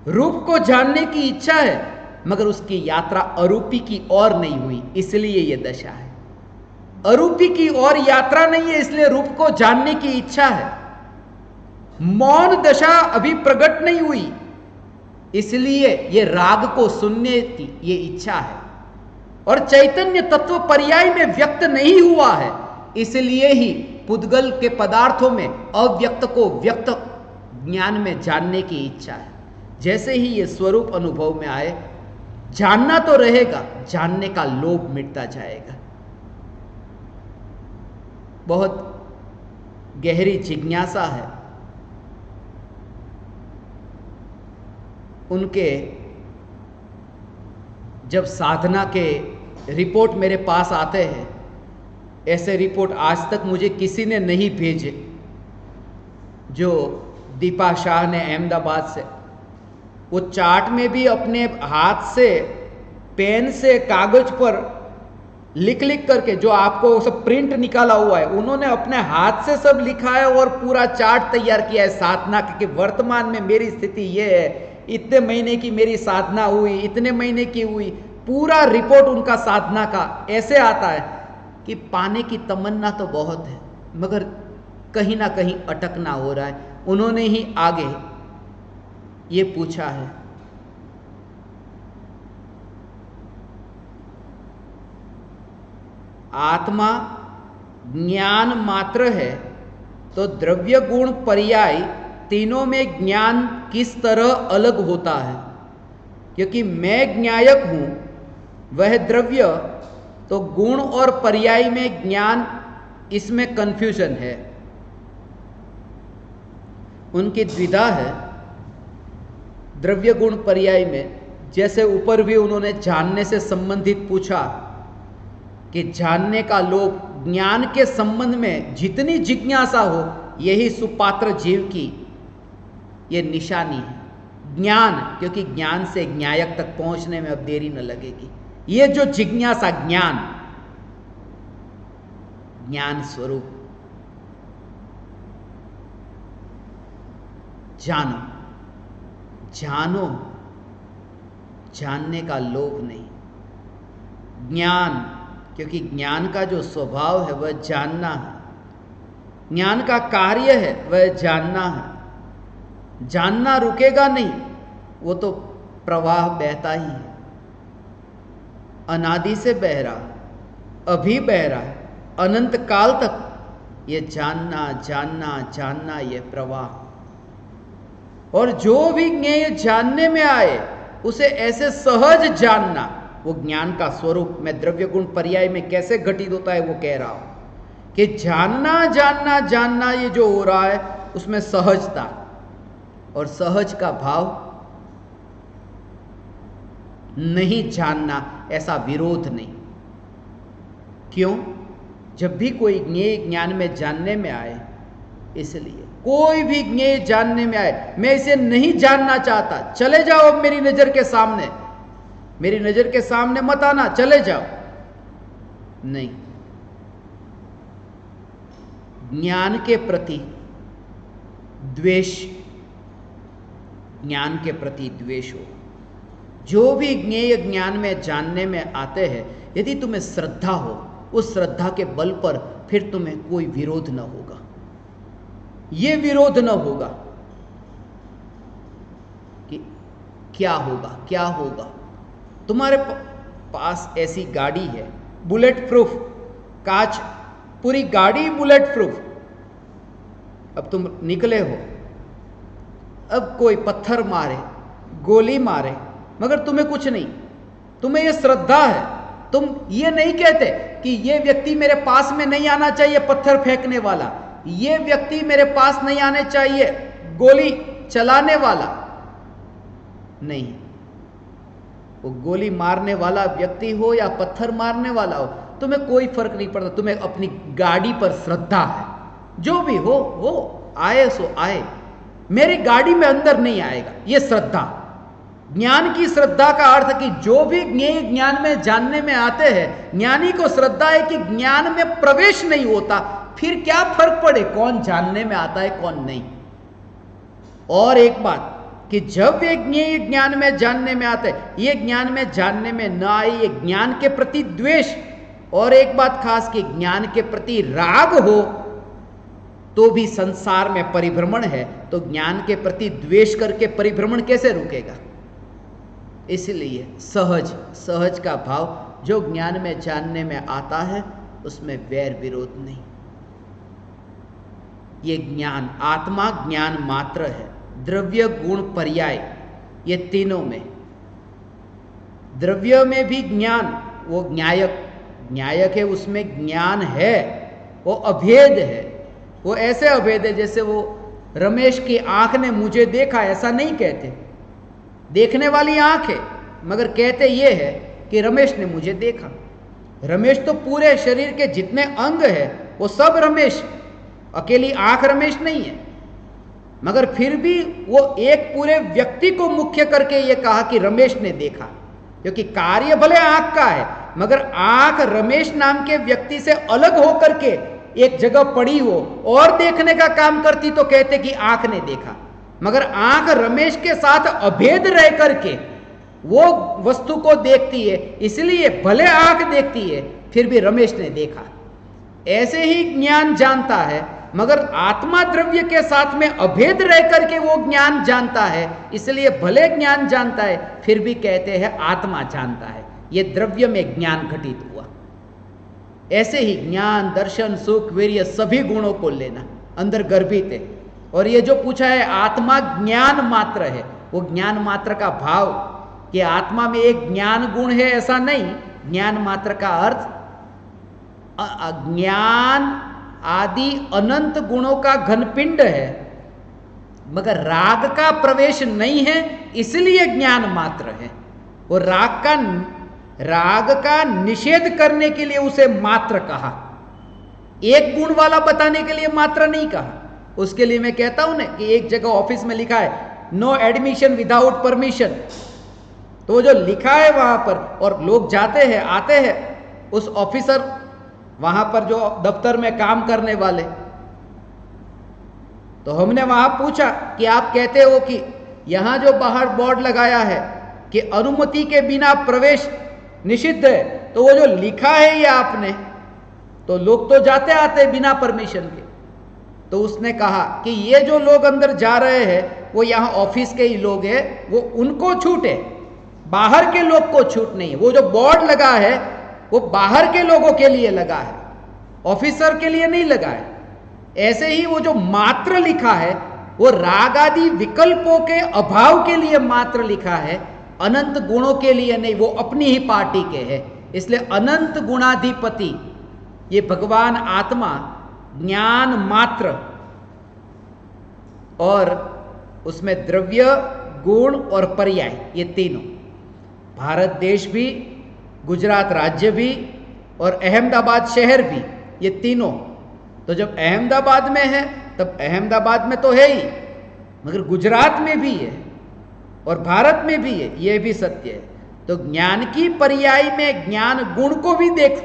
रूप को जानने की इच्छा है, मगर उसकी यात्रा अरूपी की ओर नहीं हुई, इसलिए यह दशा है। अरूपी की ओर यात्रा नहीं है, इसलिए रूप को जानने की इच्छा है। मौन दशा अभी प्रकट नहीं हुई, इसलिए ये राग को सुनने की ये इच्छा है। और चैतन्य तत्व पर्याय में व्यक्त नहीं हुआ है, इसलिए ही पुद्गल के पदार्थों में अव्यक्त को व्यक्त ज्ञान में जानने की इच्छा है। जैसे ही ये स्वरूप अनुभव में आए, जानना तो रहेगा, जानने का लोभ मिटता जाएगा। बहुत गहरी जिज्ञासा है। उनके जब साधना के रिपोर्ट मेरे पास आते हैं, ऐसे रिपोर्ट आज तक मुझे किसी ने नहीं भेजे। जो दीपा शाह ने अहमदाबाद से, वो चार्ट में भी अपने हाथ से पेन से कागज पर लिख लिख करके, जो आपको सब प्रिंट निकाला हुआ है, उन्होंने अपने हाथ से सब लिखा है और पूरा चार्ट तैयार किया है साधना कि वर्तमान में मेरी स्थिति ये है, इतने महीने की मेरी साधना हुई, इतने महीने की हुई, पूरा रिपोर्ट उनका साधना का ऐसे आता है कि पाने की तमन्ना तो बहुत है, मगर कहीं ना कहीं अटकना हो रहा है। उन्होंने ही आगे ये पूछा है, आत्मा ज्ञान मात्र है तो द्रव्य गुण पर्याय तीनों में ज्ञान किस तरह अलग होता है? क्योंकि मैं ज्ञायक हूं, वह द्रव्य, तो गुण और पर्याय में ज्ञान, इसमें कंफ्यूजन है। उनकी द्विधा है द्रव्य गुण पर्याय में। जैसे ऊपर भी उन्होंने जानने से संबंधित पूछा कि जानने का लोभ, ज्ञान के संबंध में जितनी जिज्ञासा हो, यही सुपात्र जीव की ये निशानी है। ज्ञान, क्योंकि ज्ञान से ज्ञायक तक पहुंचने में अब देरी न लगेगी। ये जो जिज्ञासा, ज्ञान, ज्ञान स्वरूप, जानो, जानो, जानने का लोभ नहीं। ज्ञान, क्योंकि ज्ञान का जो स्वभाव है वह जानना है, ज्ञान का कार्य है वह जानना है। जानना रुकेगा नहीं, वो तो प्रवाह बहता ही है, अनादि से बह रहा, अभी बह रहा है, अनंत काल तक ये जानना जानना जानना ये प्रवाह। और जो भी ज्ञेय जानने में आए उसे ऐसे सहज जानना, वो ज्ञान का स्वरूप। मैं द्रव्य गुण पर्याय में कैसे घटित होता है वो कह रहा हूं कि जानना जानना जानना ये जो हो रहा है उसमें सहजता, और सहज का भाव नहीं जानना, ऐसा विरोध नहीं। क्यों? जब भी कोई ज्ञेय ज्ञान में जानने में आए, इसलिए कोई भी ज्ञेय जानने में आए, मैं इसे नहीं जानना चाहता, चले जाओ अब मेरी नजर के सामने, मेरी नजर के सामने मत आना, चले जाओ, नहीं। ज्ञान के प्रति द्वेष, ज्ञान के प्रति द्वेष हो। जो भी ज्ञेय ज्ञान में जानने में आते हैं, यदि तुम्हें श्रद्धा हो, उस श्रद्धा के बल पर फिर तुम्हें कोई विरोध न होगा। ये विरोध न होगा कि क्या होगा क्या होगा। तुम्हारे पास ऐसी गाड़ी है, बुलेट प्रूफ, कांच, पूरी गाड़ी बुलेट प्रूफ, अब तुम निकले हो, अब कोई पत्थर मारे, गोली मारे, मगर तुम्हें कुछ नहीं, तुम्हें यह श्रद्धा है। तुम ये नहीं कहते कि ये व्यक्ति मेरे पास में नहीं आना चाहिए, पत्थर फेंकने वाला, ये व्यक्ति मेरे पास नहीं आने चाहिए, गोली चलाने वाला, नहीं। वो गोली मारने वाला व्यक्ति हो या पत्थर मारने वाला हो, तुम्हें कोई फर्क नहीं पड़ता। तुम्हें अपनी गाड़ी पर श्रद्धा है, जो भी हो, आए सो आए, मेरी गाड़ी में अंदर नहीं आएगा, ये श्रद्धा। ज्ञान की श्रद्धा का अर्थ कि जो भी ज्ञेय ज्ञान में जानने में आते हैं, ज्ञानी को श्रद्धा है कि ज्ञान में प्रवेश नहीं होता, फिर क्या फर्क पड़े कौन जानने में आता है कौन नहीं। और एक बात कि जब ये ज्ञेय ज्ञान में जानने में आते, ये ज्ञान में जानने में न आए, ये ज्ञान के प्रति द्वेष, और एक बात खास कि ज्ञान के प्रति राग हो तो भी संसार में परिभ्रमण है, तो ज्ञान के प्रति द्वेष करके परिभ्रमण कैसे रुकेगा। इसलिए सहज का भाव जो ज्ञान में जानने में आता है, उसमें वैर विरोध नहीं। ये ज्ञान, आत्मा ज्ञान मात्र है। द्रव्य गुण पर्याय ये तीनों में, द्रव्य में भी ज्ञान, वो न्यायक है, उसमें ज्ञान है, वो अभेद है। वो ऐसे अभेद है जैसे वो रमेश की आंख ने मुझे देखा, ऐसा नहीं कहते। देखने वाली आंख है मगर कहते ये है कि रमेश ने मुझे देखा। रमेश तो पूरे शरीर के जितने अंग है वो सब रमेश, अकेली आंख रमेश नहीं है। मगर फिर भी वो एक पूरे व्यक्ति को मुख्य करके ये कहा कि रमेश ने देखा, क्योंकि कार्य भले आंख का है मगर आंख रमेश नाम के व्यक्ति से अलग होकर के एक जगह पड़ी हो और देखने का काम करती तो कहते कि आंख ने देखा। मगर आंख रमेश के साथ अभेद रह करके वो वस्तु को देखती है, इसलिए भले आंख देखती है फिर भी रमेश ने देखा। ऐसे ही ज्ञान जानता है मगर आत्मा द्रव्य के साथ में अभेद रह करके वो ज्ञान जानता है, इसलिए भले ज्ञान जानता है फिर भी कहते हैं आत्मा जानता है। ये द्रव्य में ज्ञान घटित हुआ। ऐसे ही ज्ञान, दर्शन, सुख, वीर्य सभी गुणों को लेना अंदर गर्भित है। और ये जो पूछा है आत्मा ज्ञान मात्र है, वो ज्ञान मात्र का भाव कि आत्मा में एक ज्ञान गुण है ऐसा नहीं। ज्ञान मात्र का अर्थ ज्ञान आदि अनंत गुणों का घनपिंड है मगर राग का प्रवेश नहीं है, इसलिए ज्ञान मात्र है। और राग का निषेध करने के लिए उसे मात्र कहा, एक गुण वाला बताने के लिए मात्र नहीं कहा। उसके लिए मैं कहता हूं ना कि एक जगह ऑफिस में लिखा है नो एडमिशन विदाउट परमिशन, तो जो लिखा है वहां पर और लोग जाते हैं आते हैं, उस ऑफिसर वहां पर जो दफ्तर में काम करने वाले, तो हमने वहां पूछा कि आप कहते हो कि यहां जो बाहर बोर्ड लगाया है कि अनुमति के बिना प्रवेश निषिद्ध है, तो वो जो लिखा है ये आपने, तो लोग तो जाते आते बिना परमिशन के। तो उसने कहा कि ये जो लोग अंदर जा रहे हैं वो यहाँ ऑफिस के ही लोग हैं, वो उनको छूट है, बाहर के लोग को छूट नहीं है। वो जो बोर्ड लगा है वो बाहर के लोगों के लिए लगा है, ऑफिसर के लिए नहीं लगा है। ऐसे ही वो जो मात्र लिखा है वो राग आदि विकल्पों के अभाव के लिए मात्र लिखा है, अनंत गुणों के लिए नहीं। वो अपनी ही पार्टी के है, इसलिए अनंत गुणाधिपति ये भगवान आत्मा ज्ञान मात्र, और उसमें द्रव्य, गुण और पर्याय ये तीनों, भारत देश भी, गुजरात राज्य भी और अहमदाबाद शहर भी, ये तीनों। तो जब अहमदाबाद में है तब अहमदाबाद में तो है ही, मगर गुजरात में भी है और भारत में भी है, ये भी सत्य है। तो ज्ञान की पर्याय में ज्ञान गुण को भी देख,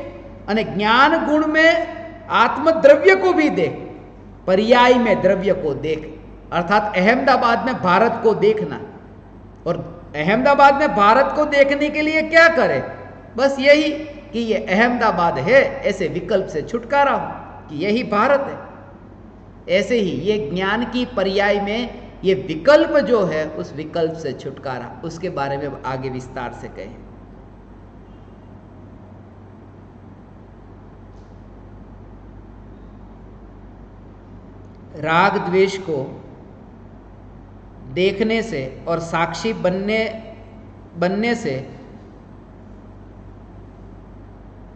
और ज्ञान गुण में आत्म द्रव्य को भी देख, पर्याय में द्रव्य को देख, अर्थात अहमदाबाद में भारत को देखना। और अहमदाबाद में भारत को देखने के लिए क्या करे? बस यही कि ये अहमदाबाद है, ऐसे विकल्प से छुटकारा हो कि यही भारत है। ऐसे ही ये ज्ञान की पर्याय में ये विकल्प जो है उस विकल्प से छुटकारा, उसके बारे में आगे विस्तार से कहें। राग द्वेष को देखने से और साक्षी बनने से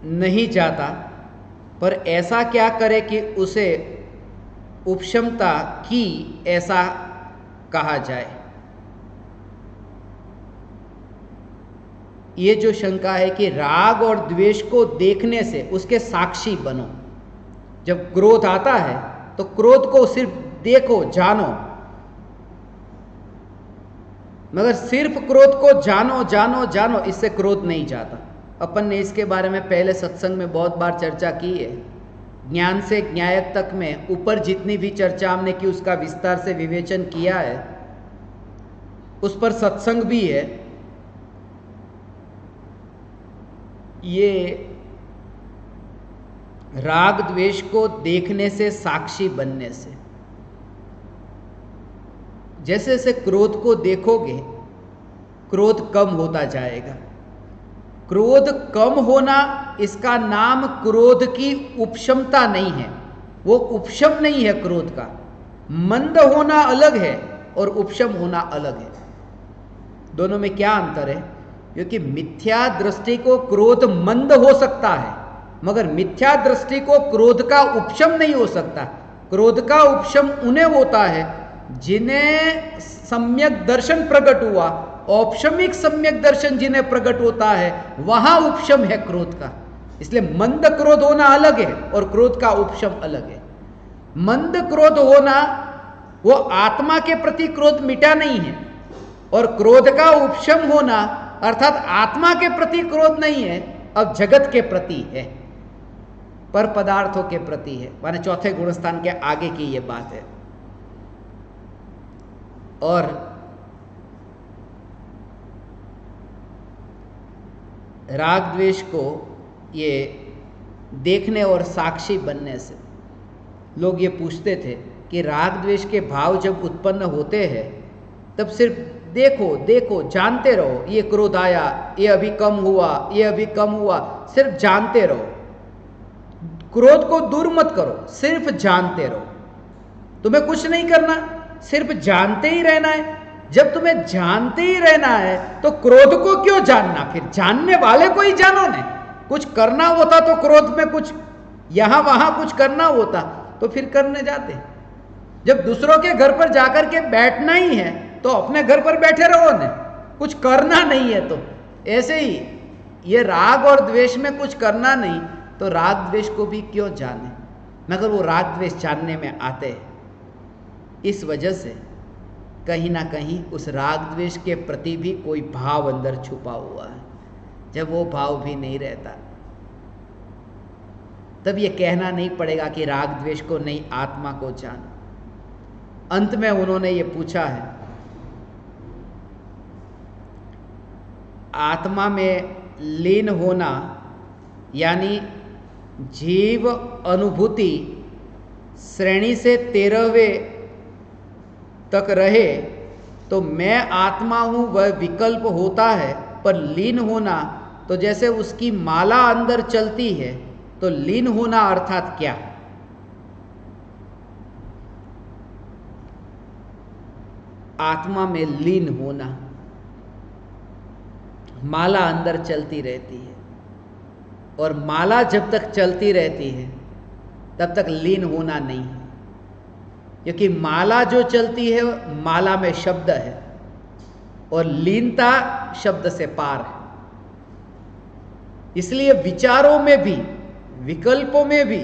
नहीं जाता, पर ऐसा क्या करे कि उसे उपशमता की ऐसा कहा जाए। ये जो शंका है कि राग और द्वेष को देखने से उसके साक्षी बनो। जब क्रोध आता है तो क्रोध को सिर्फ देखो, जानो, मगर सिर्फ क्रोध को जानो जानो जानो, इससे क्रोध नहीं जाता। अपन ने इसके बारे में पहले सत्संग में बहुत बार चर्चा की है। ज्ञान से ज्ञायक तक में ऊपर जितनी भी चर्चा हमने की उसका विस्तार से विवेचन किया है, उस पर सत्संग भी है। ये राग द्वेष को देखने से, साक्षी बनने से, जैसे जैसे क्रोध को देखोगे क्रोध कम होता जाएगा। क्रोध कम होना इसका नाम क्रोध की उपशमता नहीं है, वो उपशम नहीं है क्रोध का। मंद होना अलग है और उपशम होना अलग है। दोनों में क्या अंतर है? क्योंकि मिथ्या दृष्टि को क्रोध मंद हो सकता है, मगर मिथ्या दृष्टि को क्रोध का उपशम नहीं हो सकता। क्रोध का उपशम उन्हें होता है जिन्हें सम्यक दर्शन प्रकट हुआ। औपशमिक सम्यक दर्शन जिन्हें प्रकट होता है वहां उपशम है क्रोध का। इसलिए मंद क्रोध होना अलग है और क्रोध का उपशम अलग है। मंद क्रोध होना वो आत्मा के प्रति क्रोध मिटा नहीं है, और क्रोध का उपशम होना अर्थात आत्मा के प्रति क्रोध नहीं है, अब जगत के प्रति है, पर पदार्थों के प्रति है। माने चौथे गुणस्थान के आगे की ये बात है। और राग द्वेष को ये देखने और साक्षी बनने से लोग ये पूछते थे कि राग द्वेष के भाव जब उत्पन्न होते हैं तब सिर्फ देखो देखो, जानते रहो, ये क्रोध आया, ये अभी कम हुआ, ये अभी कम हुआ, सिर्फ जानते रहो। क्रोध को दूर मत करो, सिर्फ जानते रहो। तुम्हें कुछ नहीं करना, सिर्फ जानते ही रहना है। जब तुम्हें जानते ही रहना है तो क्रोध को क्यों जानना? फिर जानने वाले को ही जानो ने। कुछ करना होता तो क्रोध में कुछ यहां वहां कुछ करना होता तो फिर करने जाते। जब दूसरों के घर पर जाकर के बैठना ही है तो अपने घर पर बैठे रहो ने, कुछ करना नहीं है। तो ऐसे ही ये राग और द्वेष में कुछ करना नहीं तो राग द्वेष को भी क्यों जाने, मगर वो राग द्वेष जानने में आते हैं। इस वजह से कहीं ना कहीं उस राग द्वेष के प्रति भी कोई भाव अंदर छुपा हुआ है। जब वो भाव भी नहीं रहता तब ये कहना नहीं पड़ेगा कि राग द्वेष को नहीं, आत्मा को जान। अंत में उन्होंने ये पूछा है, आत्मा में लीन होना यानी जीव अनुभूति श्रेणी से 13वें तक रहे तो मैं आत्मा हूं वह विकल्प होता है, पर लीन होना तो जैसे उसकी माला अंदर चलती है, तो लीन होना अर्थात क्या? आत्मा में लीन होना, माला अंदर चलती रहती है, और माला जब तक चलती रहती है तब तक लीन होना नहीं है। क्योंकि माला जो चलती है माला में शब्द है, और लीनता शब्द से पार है। इसलिए विचारों में भी, विकल्पों में भी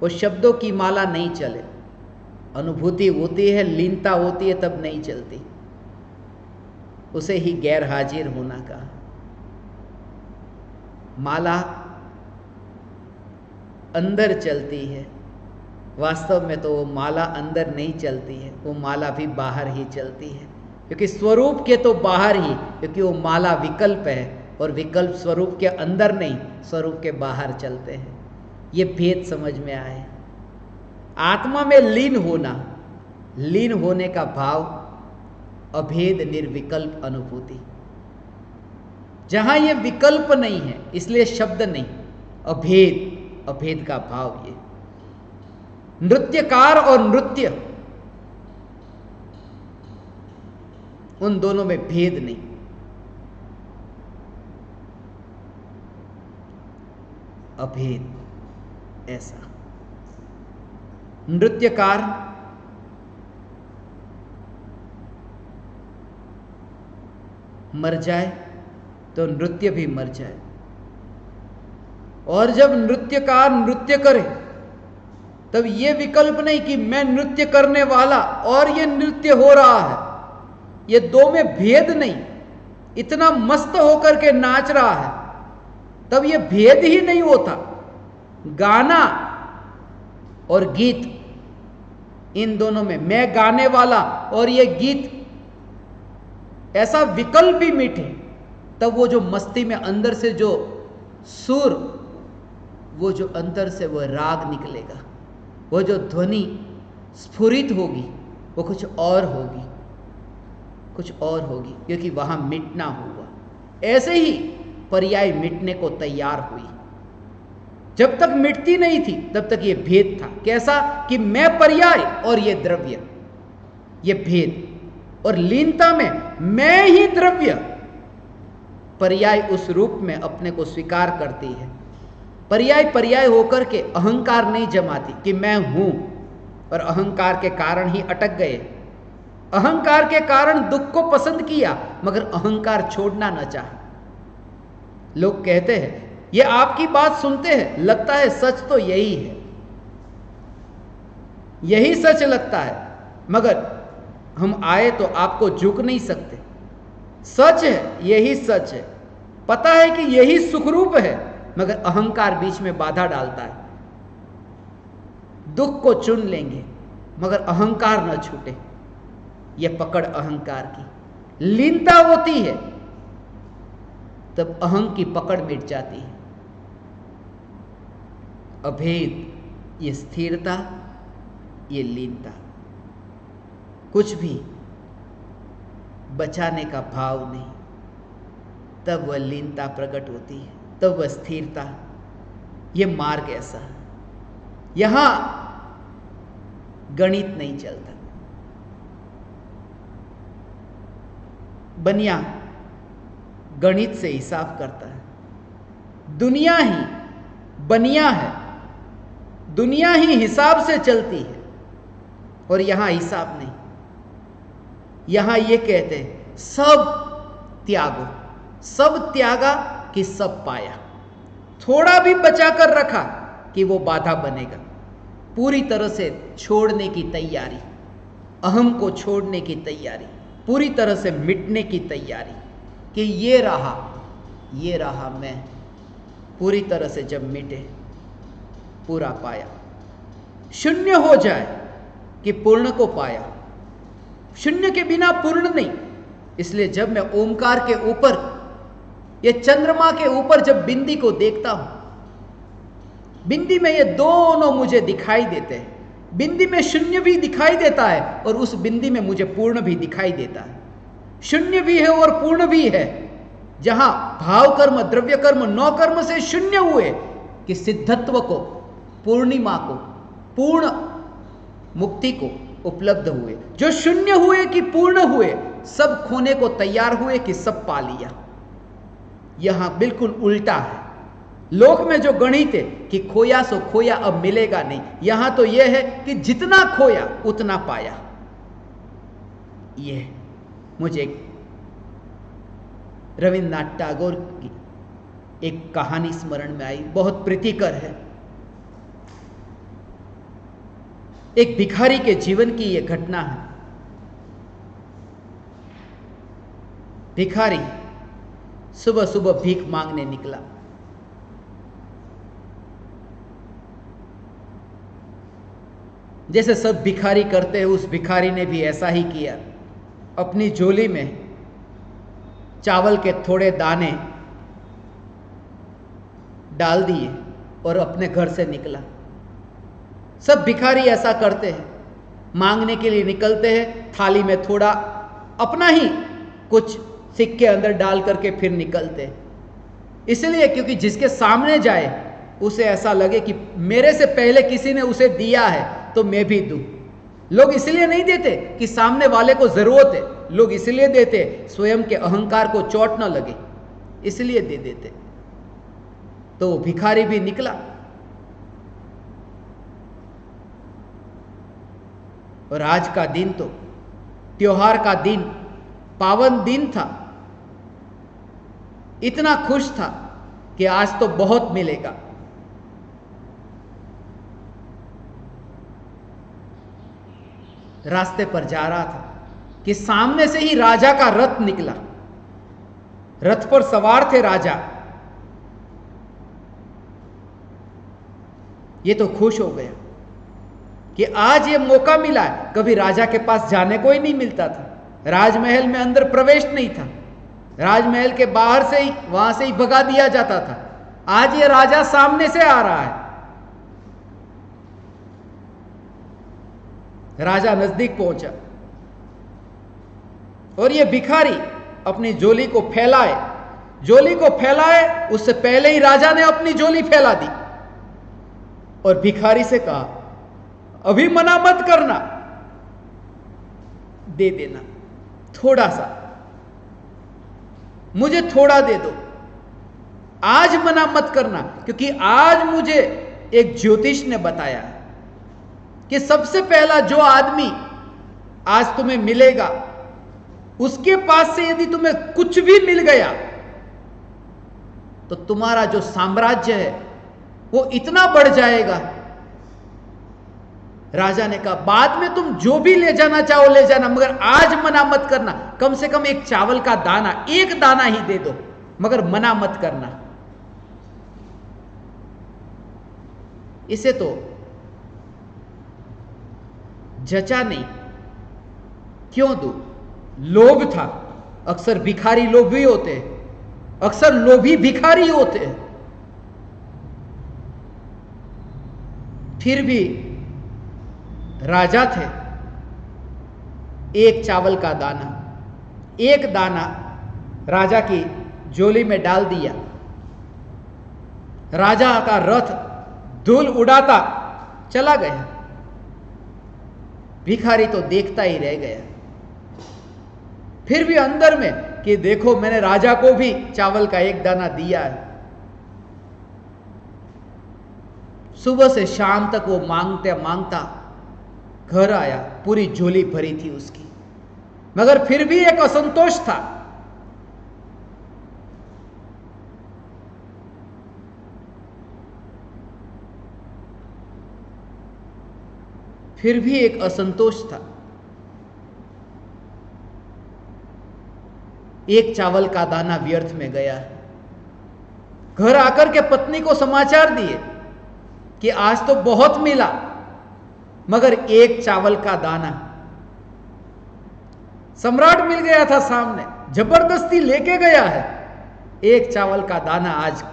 वो शब्दों की माला नहीं चले। अनुभूति होती है, लीनता होती है, तब नहीं चलती। उसे ही गैर हाजिर होना कहा। माला अंदर चलती है, वास्तव में तो वो माला अंदर नहीं चलती है, वो माला भी बाहर ही चलती है। क्योंकि स्वरूप के तो बाहर ही, क्योंकि वो माला विकल्प है, और विकल्प स्वरूप के अंदर नहीं, स्वरूप के बाहर चलते हैं। ये भेद समझ में आए। आत्मा में लीन होना, लीन होने का भाव अभेद निर्विकल्प अनुभूति। जहां ये विकल्प नहीं है इसलिए शब्द नहीं, अभेद, अभेद का भाव। ये नृत्यकार और नृत्य, उन दोनों में भेद नहीं। अभेद ऐसा। नृत्यकार मर जाए तो नृत्य भी मर जाए, और जब नृत्यकार नृत्य करे तब यह विकल्प नहीं कि मैं नृत्य करने वाला और ये नृत्य हो रहा है। ये दो में भेद नहीं। इतना मस्त होकर के नाच रहा है तब ये भेद ही नहीं होता। गाना और गीत, इन दोनों में मैं गाने वाला और ये गीत, ऐसा विकल्प भी मीठे, तब वो जो मस्ती में अंदर से जो सुर, वो जो अंदर से वो राग निकलेगा, वो जो ध्वनि स्फुरित होगी, वो कुछ और होगी, कुछ और होगी, क्योंकि वहां मिटना हुआ। ऐसे ही पर्याय मिटने को तैयार हुई। जब तक मिटती नहीं थी तब तक ये भेद था। कैसा कि मैं पर्याय और ये द्रव्य, ये भेद। और लीनता में मैं ही द्रव्य, पर्याय उस रूप में अपने को स्वीकार करती है। पर्याय पर्याय होकर के अहंकार नहीं जमाती कि मैं हूं, और अहंकार के कारण ही अटक गए। अहंकार के कारण दुख को पसंद किया, मगर अहंकार छोड़ना न चाहा। लोग कहते हैं, ये आपकी बात सुनते हैं, लगता है सच तो यही है, यही सच लगता है, मगर हम आए तो आपको झुक नहीं सकते। सच है, यही सच है, पता है कि यही सुखरूप है, मगर अहंकार बीच में बाधा डालता है। दुख को चुन लेंगे मगर अहंकार न छूटे, यह पकड़ अहंकार की। लीनता होती है तब अहं की पकड़ मिट जाती है। अभेद, ये स्थिरता, ये लीनता, कुछ भी बचाने का भाव नहीं, तब वह लीनता प्रकट होती है, तब वह स्थिरता। ये मार्ग ऐसा, यहां गणित नहीं चलता। बनिया गणित से हिसाब करता है, दुनिया ही बनिया है, दुनिया ही हिसाब से चलती है, और यहां हिसाब नहीं। यहां ये कहते हैं सब त्यागो, सब त्यागा कि सब पाया। थोड़ा भी बचा कर रखा कि वो बाधा बनेगा। पूरी तरह से छोड़ने की तैयारी, अहम को छोड़ने की तैयारी, पूरी तरह से मिटने की तैयारी कि ये रहा मैं, पूरी तरह से जब मिटे, पूरा पाया। शून्य हो जाए कि पूर्ण को पाया, शून्य के बिना पूर्ण नहीं। इसलिए जब मैं ओमकार के ऊपर, ये चंद्रमा के ऊपर जब बिंदी को देखता हूं, बिंदी में ये दोनों मुझे दिखाई देते हैं। बिंदी में शून्य भी दिखाई देता है और उस बिंदी में मुझे पूर्ण भी दिखाई देता है। शून्य भी है और पूर्ण भी है। जहां भाव कर्म, द्रव्य कर्म, नौ कर्म से शून्य हुए कि सिद्धत्व को, पूर्णिमा को, पूर्ण मुक्ति को उपलब्ध हुए। जो शून्य हुए कि पूर्ण हुए, सब खोने को तैयार हुए कि सब पा लिया। यहां बिल्कुल उल्टा है। लोक में जो गणित है कि खोया सो खोया, अब मिलेगा नहीं, यहां तो यह है कि जितना खोया उतना पाया। यह मुझे रविन्द्रनाथ टैगोर की एक कहानी स्मरण में आई, बहुत प्रीतिकर है। एक भिखारी के जीवन की यह घटना है। भिखारी सुबह सुबह भीख मांगने निकला। जैसे सब भिखारी करते हैं, उस भिखारी ने भी ऐसा ही किया। अपनी झोली में चावल के थोड़े दाने डाल दिए और अपने घर से निकला। सब भिखारी ऐसा करते हैं, मांगने के लिए निकलते हैं, थाली में थोड़ा अपना ही कुछ सिक्के अंदर डाल करके फिर निकलते हैं। इसलिए क्योंकि जिसके सामने जाए उसे ऐसा लगे कि मेरे से पहले किसी ने उसे दिया है तो मैं भी दूं। लोग इसलिए नहीं देते कि सामने वाले को जरूरत है, लोग इसलिए देते स्वयं के अहंकार को चोट न लगे, इसलिए दे देते। तो भिखारी भी निकला और आज का दिन तो त्योहार का दिन, पावन दिन था। इतना खुश था कि आज तो बहुत मिलेगा। रास्ते पर जा रहा था कि सामने से ही राजा का रथ निकला। रथ पर सवार थे राजा। ये तो खुश हो गया कि आज ये मौका मिला है। कभी राजा के पास जाने को ही नहीं मिलता था। राजमहल में अंदर प्रवेश नहीं था, राजमहल के बाहर से ही, वहां से ही भगा दिया जाता था। आज ये राजा सामने से आ रहा है। राजा नजदीक पहुंचा और ये भिखारी अपनी झोली को फैलाए, उससे पहले ही राजा ने अपनी झोली फैला दी। और भिखारी से कहा, अभी मना मत करना, दे देना थोड़ा सा, मुझे थोड़ा दे दो, आज मना मत करना, क्योंकि आज मुझे एक ज्योतिष ने बताया कि सबसे पहला जो आदमी आज तुम्हें मिलेगा, उसके पास से यदि तुम्हें कुछ भी मिल गया तो तुम्हारा जो साम्राज्य है वो इतना बढ़ जाएगा। राजा ने कहा, बाद में तुम जो भी ले जाना चाहो ले जाना, मगर आज मना मत करना, कम से कम एक चावल का दाना, एक दाना ही दे दो, मगर मना मत करना। इसे तो जचा नहीं, क्यों दूं? लोभ था। अक्सर भिखारी लोभी होते हैं, अक्सर लोभी भिखारी होते हैं। फिर भी राजा थे, एक चावल का दाना, एक दाना राजा की झोली में डाल दिया। राजा का रथ धूल उड़ाता चला गया, भिखारी तो देखता ही रह गया। फिर भी अंदर में कि देखो मैंने राजा को भी चावल का एक दाना दिया है। सुबह से शाम तक वो मांगते मांगता घर आया, पूरी झोली भरी थी उसकी, मगर फिर भी एक असंतोष था। फिर भी एक असंतोष था। एक चावल का दाना व्यर्थ में गया। घर आकर के पत्नी को समाचार दिए कि आज तो बहुत मिला, मगर एक चावल का दाना। सम्राट मिल गया था सामने, जबरदस्ती लेके गया है, एक चावल का दाना आज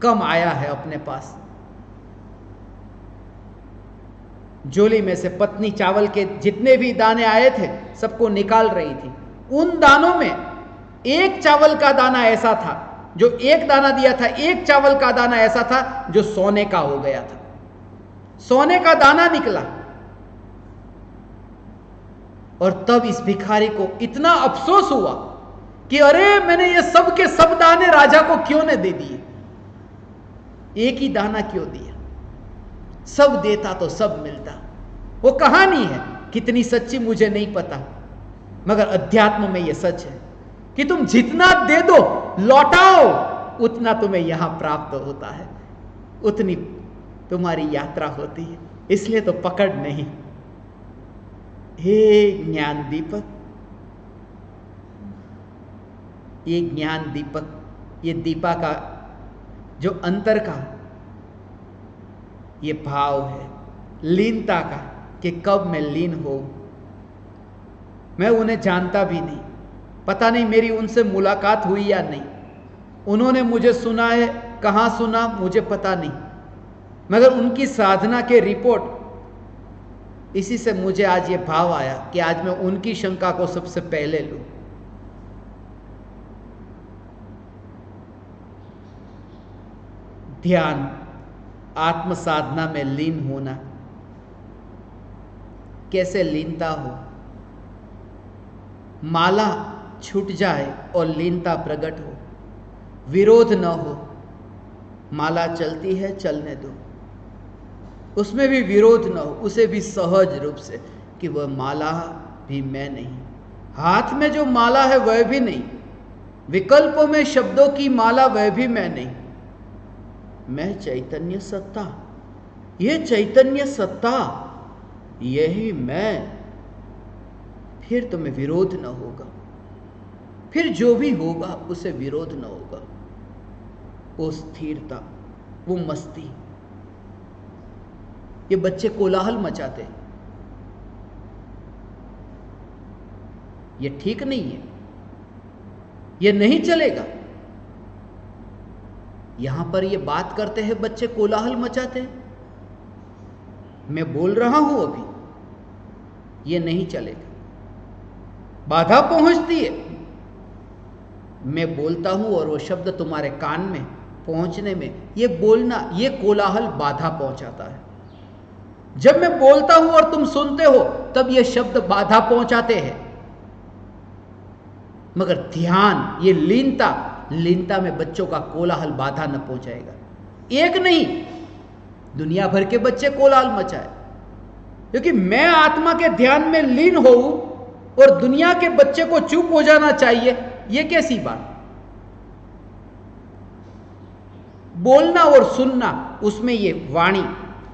कम आया है अपने पास। झोली में से पत्नी चावल के जितने भी दाने आए थे सबको निकाल रही थी। उन दानों में एक चावल का दाना ऐसा था, जो एक दाना दिया था, एक चावल का दाना ऐसा था जो सोने का हो गया था। सोने का दाना निकला। और तब इस भिखारी को इतना अफसोस हुआ कि अरे मैंने ये सब के सब दाने राजा को क्यों न दे दिए, एक ही दाना क्यों दिया? सब देता तो सब मिलता। वो कहानी है, कितनी सच्ची मुझे नहीं पता, मगर अध्यात्म में यह सच है कि तुम जितना दे दो लौटाओ, उतना तुम्हें यहां प्राप्त होता है, उतनी तुम्हारी यात्रा होती है। इसलिए तो पकड़ नहीं। हे ज्ञान दीपक, ये ज्ञान दीपक, ये दीपा का जो अंतर का ये भाव है, लीनता का, कि कब मैं लीन हो। मैं उन्हें जानता भी नहीं, पता नहीं मेरी उनसे मुलाकात हुई या नहीं। उन्होंने मुझे सुना है, कहाँ सुना मुझे पता नहीं, मगर उनकी साधना के रिपोर्ट, इसी से मुझे आज ये भाव आया कि आज मैं उनकी शंका को सबसे पहले लूं। ध्यान, आत्म साधना में लीन होना। कैसे लीनता हो? माला छूट जाए और लीनता प्रकट हो, विरोध न हो। माला चलती है, चलने दो, उसमें भी विरोध न हो, उसे भी सहज रूप से कि वह माला भी मैं नहीं, हाथ में जो माला है वह भी नहीं, विकल्पों में शब्दों की माला वह भी मैं नहीं। मैं चैतन्य सत्ता, ये चैतन्य सत्ता, यही मैं। फिर तुम्हें विरोध न होगा, फिर जो भी होगा उसे विरोध न होगा। वो स्थिरता, वो मस्ती। ये बच्चे कोलाहल मचाते, ये ठीक नहीं है, ये नहीं चलेगा। यहां पर ये बात करते हैं, बच्चे कोलाहल मचाते हैं। मैं बोल रहा हूं अभी, ये नहीं चलेगा। बाधा पहुंचती है, मैं बोलता हूं और वो शब्द तुम्हारे कान में पहुंचने में, ये बोलना, ये कोलाहल बाधा पहुंचाता है। जब मैं बोलता हूं और तुम सुनते हो तब ये शब्द बाधा पहुंचाते हैं। मगर ध्यान, ये लीनता में बच्चों का कोलाहल बाधा न पहुंचाएगा। एक नहीं, दुनिया भर के बच्चे कोलाहल मचाए, क्योंकि मैं आत्मा के ध्यान में लीन होऊं और दुनिया के बच्चे को चुप हो जाना चाहिए, ये कैसी बात? बोलना और सुनना, उसमें ये वाणी,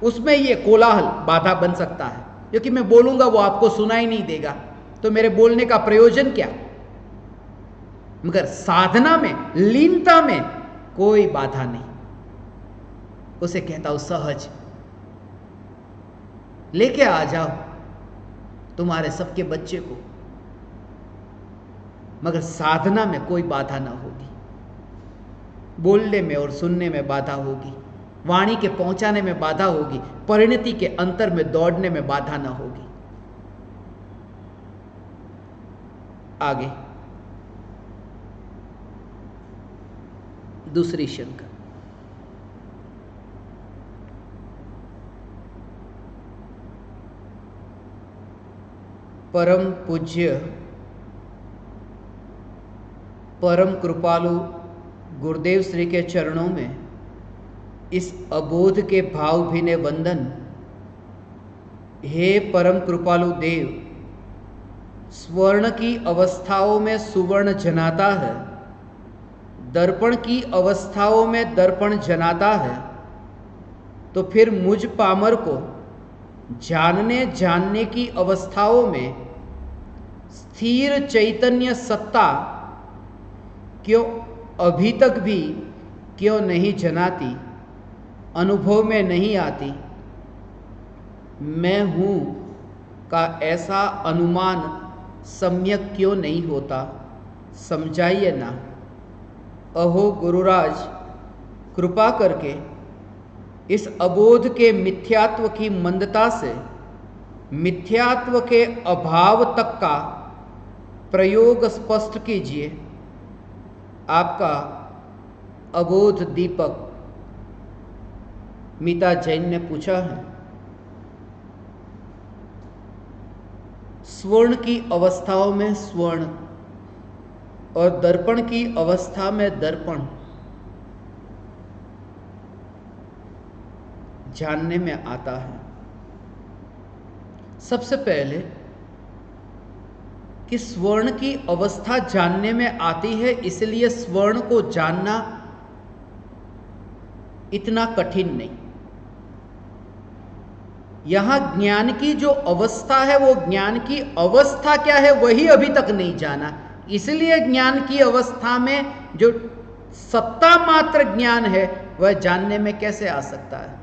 उसमें ये कोलाहल बाधा बन सकता है, क्योंकि मैं बोलूंगा वो आपको सुनाई नहीं देगा, तो मेरे बोलने का प्रयोजन क्या? मगर साधना में, लीनता में कोई बाधा नहीं, उसे कहता हूं सहज। लेके आ जाओ तुम्हारे सबके बच्चे को, मगर साधना में कोई बाधा ना होगी। बोलने में और सुनने में बाधा होगी, वाणी के पहुंचाने में बाधा होगी, परिणति के अंतर में दौड़ने में बाधा ना होगी। आगे दूसरी शंका, परम पूज्य परम कृपालु गुरुदेव श्री के चरणों में इस अबोध के भाव भीने वंदन। हे परम कृपालु देव, स्वर्ण की अवस्थाओं में सुवर्ण जनाता है, दर्पण की अवस्थाओं में दर्पण जनाता है, तो फिर मुझ पामर को जानने की अवस्थाओं में स्थिर चैतन्य सत्ता क्यों अभी तक भी क्यों नहीं जनाती, अनुभव में नहीं आती? मैं हूँ का ऐसा अनुमान सम्यक क्यों नहीं होता? समझाइए ना। अहो गुरुराज, कृपा करके इस अबोध के मिथ्यात्व की मंदता से मिथ्यात्व के अभाव तक का प्रयोग स्पष्ट कीजिए। आपका अबोध दीपक। मीता जैन ने पूछा है, स्वर्ण की अवस्थाओं में स्वर्ण और दर्पण की अवस्था में दर्पण जानने में आता है। सबसे पहले कि स्वर्ण की अवस्था जानने में आती है, इसलिए स्वर्ण को जानना इतना कठिन नहीं। यहां ज्ञान की जो अवस्था है, वो ज्ञान की अवस्था क्या है वही अभी तक नहीं जाना, इसलिए ज्ञान की अवस्था में जो सत्ता मात्र ज्ञान है वह जानने में कैसे आ सकता है।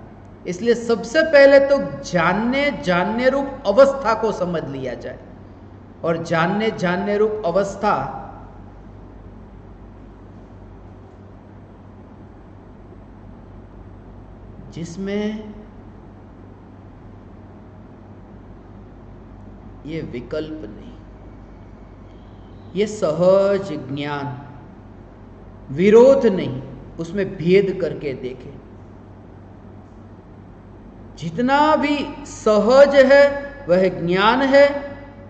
इसलिए सबसे पहले तो जानने रूप अवस्था को समझ लिया जाए, और जानने रूप अवस्था जिसमें ये विकल्प नहीं, ये सहज ज्ञान, विरोध नहीं, उसमें भेद करके देखें। जितना भी सहज है वह ज्ञान है,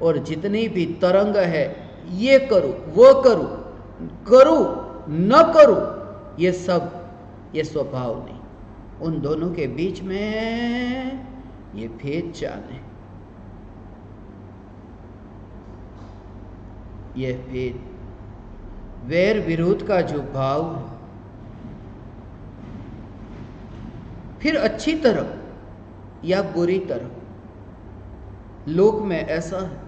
और जितनी भी तरंग है, ये करूं वो करूं, करूं न करूं, ये सब ये स्वभाव नहीं। उन दोनों के बीच में ये भेद जाने, यह भेद, वैर विरोध का जो भाव है, फिर अच्छी तरफ या बुरी तरफ। लोक में ऐसा है,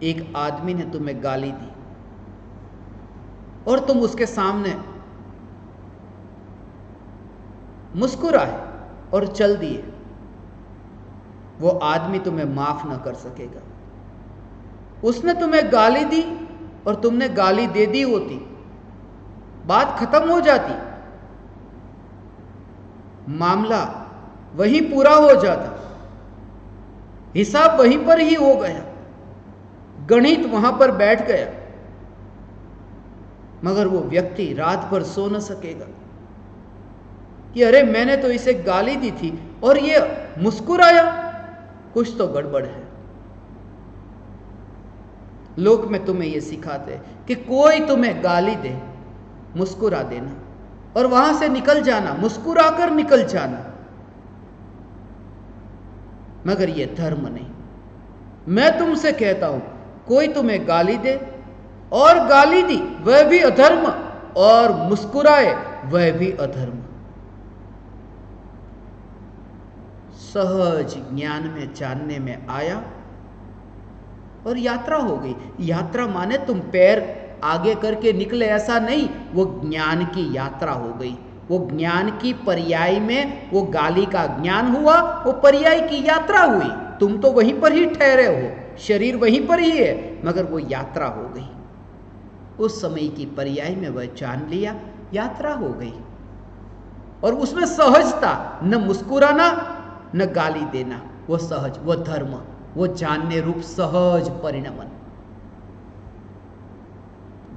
एक आदमी ने तुम्हें गाली दी और तुम उसके सामने मुस्कुराए और चल दिए, वो आदमी तुम्हें माफ ना कर सकेगा। उसने तुम्हें गाली दी और तुमने गाली दे दी होती, बात खत्म हो जाती, मामला वहीं पूरा हो जाता, हिसाब वहीं पर ही हो गया, गणित वहां पर बैठ गया। मगर वो व्यक्ति रात भर सो न सकेगा कि अरे मैंने तो इसे गाली दी थी और ये मुस्कुराया, कुछ तो गड़बड़ है। लोक में तुम्हें ये सिखाते कि कोई तुम्हें गाली दे, मुस्कुरा देना और वहां से निकल जाना, मुस्कुराकर निकल जाना। मगर ये धर्म नहीं। मैं तुमसे कहता हूं, कोई तुम्हें गाली दे और गाली दी वह भी अधर्म, और मुस्कुराए वह भी अधर्म। सहज ज्ञान में जानने में आया और यात्रा हो गई। यात्रा माने तुम पैर आगे करके निकले ऐसा नहीं, वो ज्ञान की यात्रा हो गई। वो ज्ञान की पर्याय में वो गाली का ज्ञान हुआ, वो पर्याय की यात्रा हुई। तुम तो वहीं पर ही ठहरे हो, शरीर वहीं पर ही है, मगर वो यात्रा हो गई। उस समय की पर्याय में वह जान लिया, यात्रा हो गई। और उसमें सहजता, न मुस्कुराना न गाली देना, वो सहज, वो धर्म, वो जानने रूप सहज परिणमन।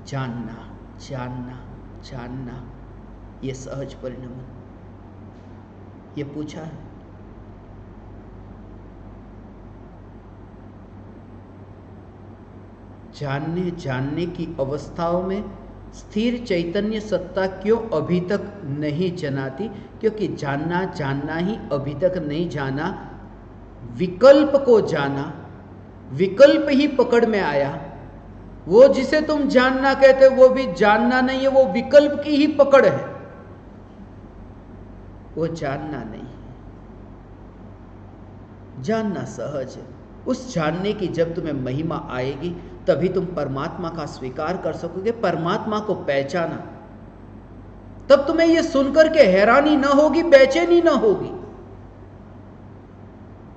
जानना जानना जानना, ये सहज परिणमन। ये पूछा है। जानने जानने की अवस्थाओं में स्थिर चैतन्य सत्ता क्यों अभी तक नहीं जनाती? क्योंकि जानना जानना ही अभी तक नहीं जाना, विकल्प को जाना, विकल्प ही पकड़ में आया। वो जिसे तुम जानना कहते हो वो भी जानना नहीं है, वो विकल्प की ही पकड़ है, वो जानना नहीं है। जानना सहज है। उस जानने की जब तुम्हें महिमा आएगी तभी तुम परमात्मा का स्वीकार कर सकोगे, परमात्मा को पहचाना। तब तुम्हें यह सुनकर के हैरानी ना होगी, बेचैनी ना होगी।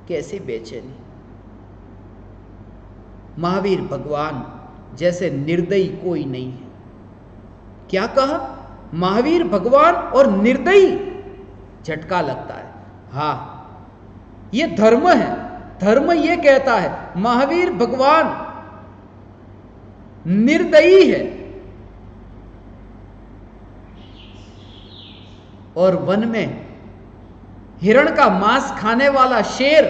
कैसी बेचैनी? महावीर भगवान जैसे निर्दयी कोई नहीं है। क्या कहा? महावीर भगवान और निर्दयी। झटका लगता है। हां, यह धर्म है। धर्म यह कहता है महावीर भगवान निर्दयी है, और वन में हिरण का मांस खाने वाला शेर,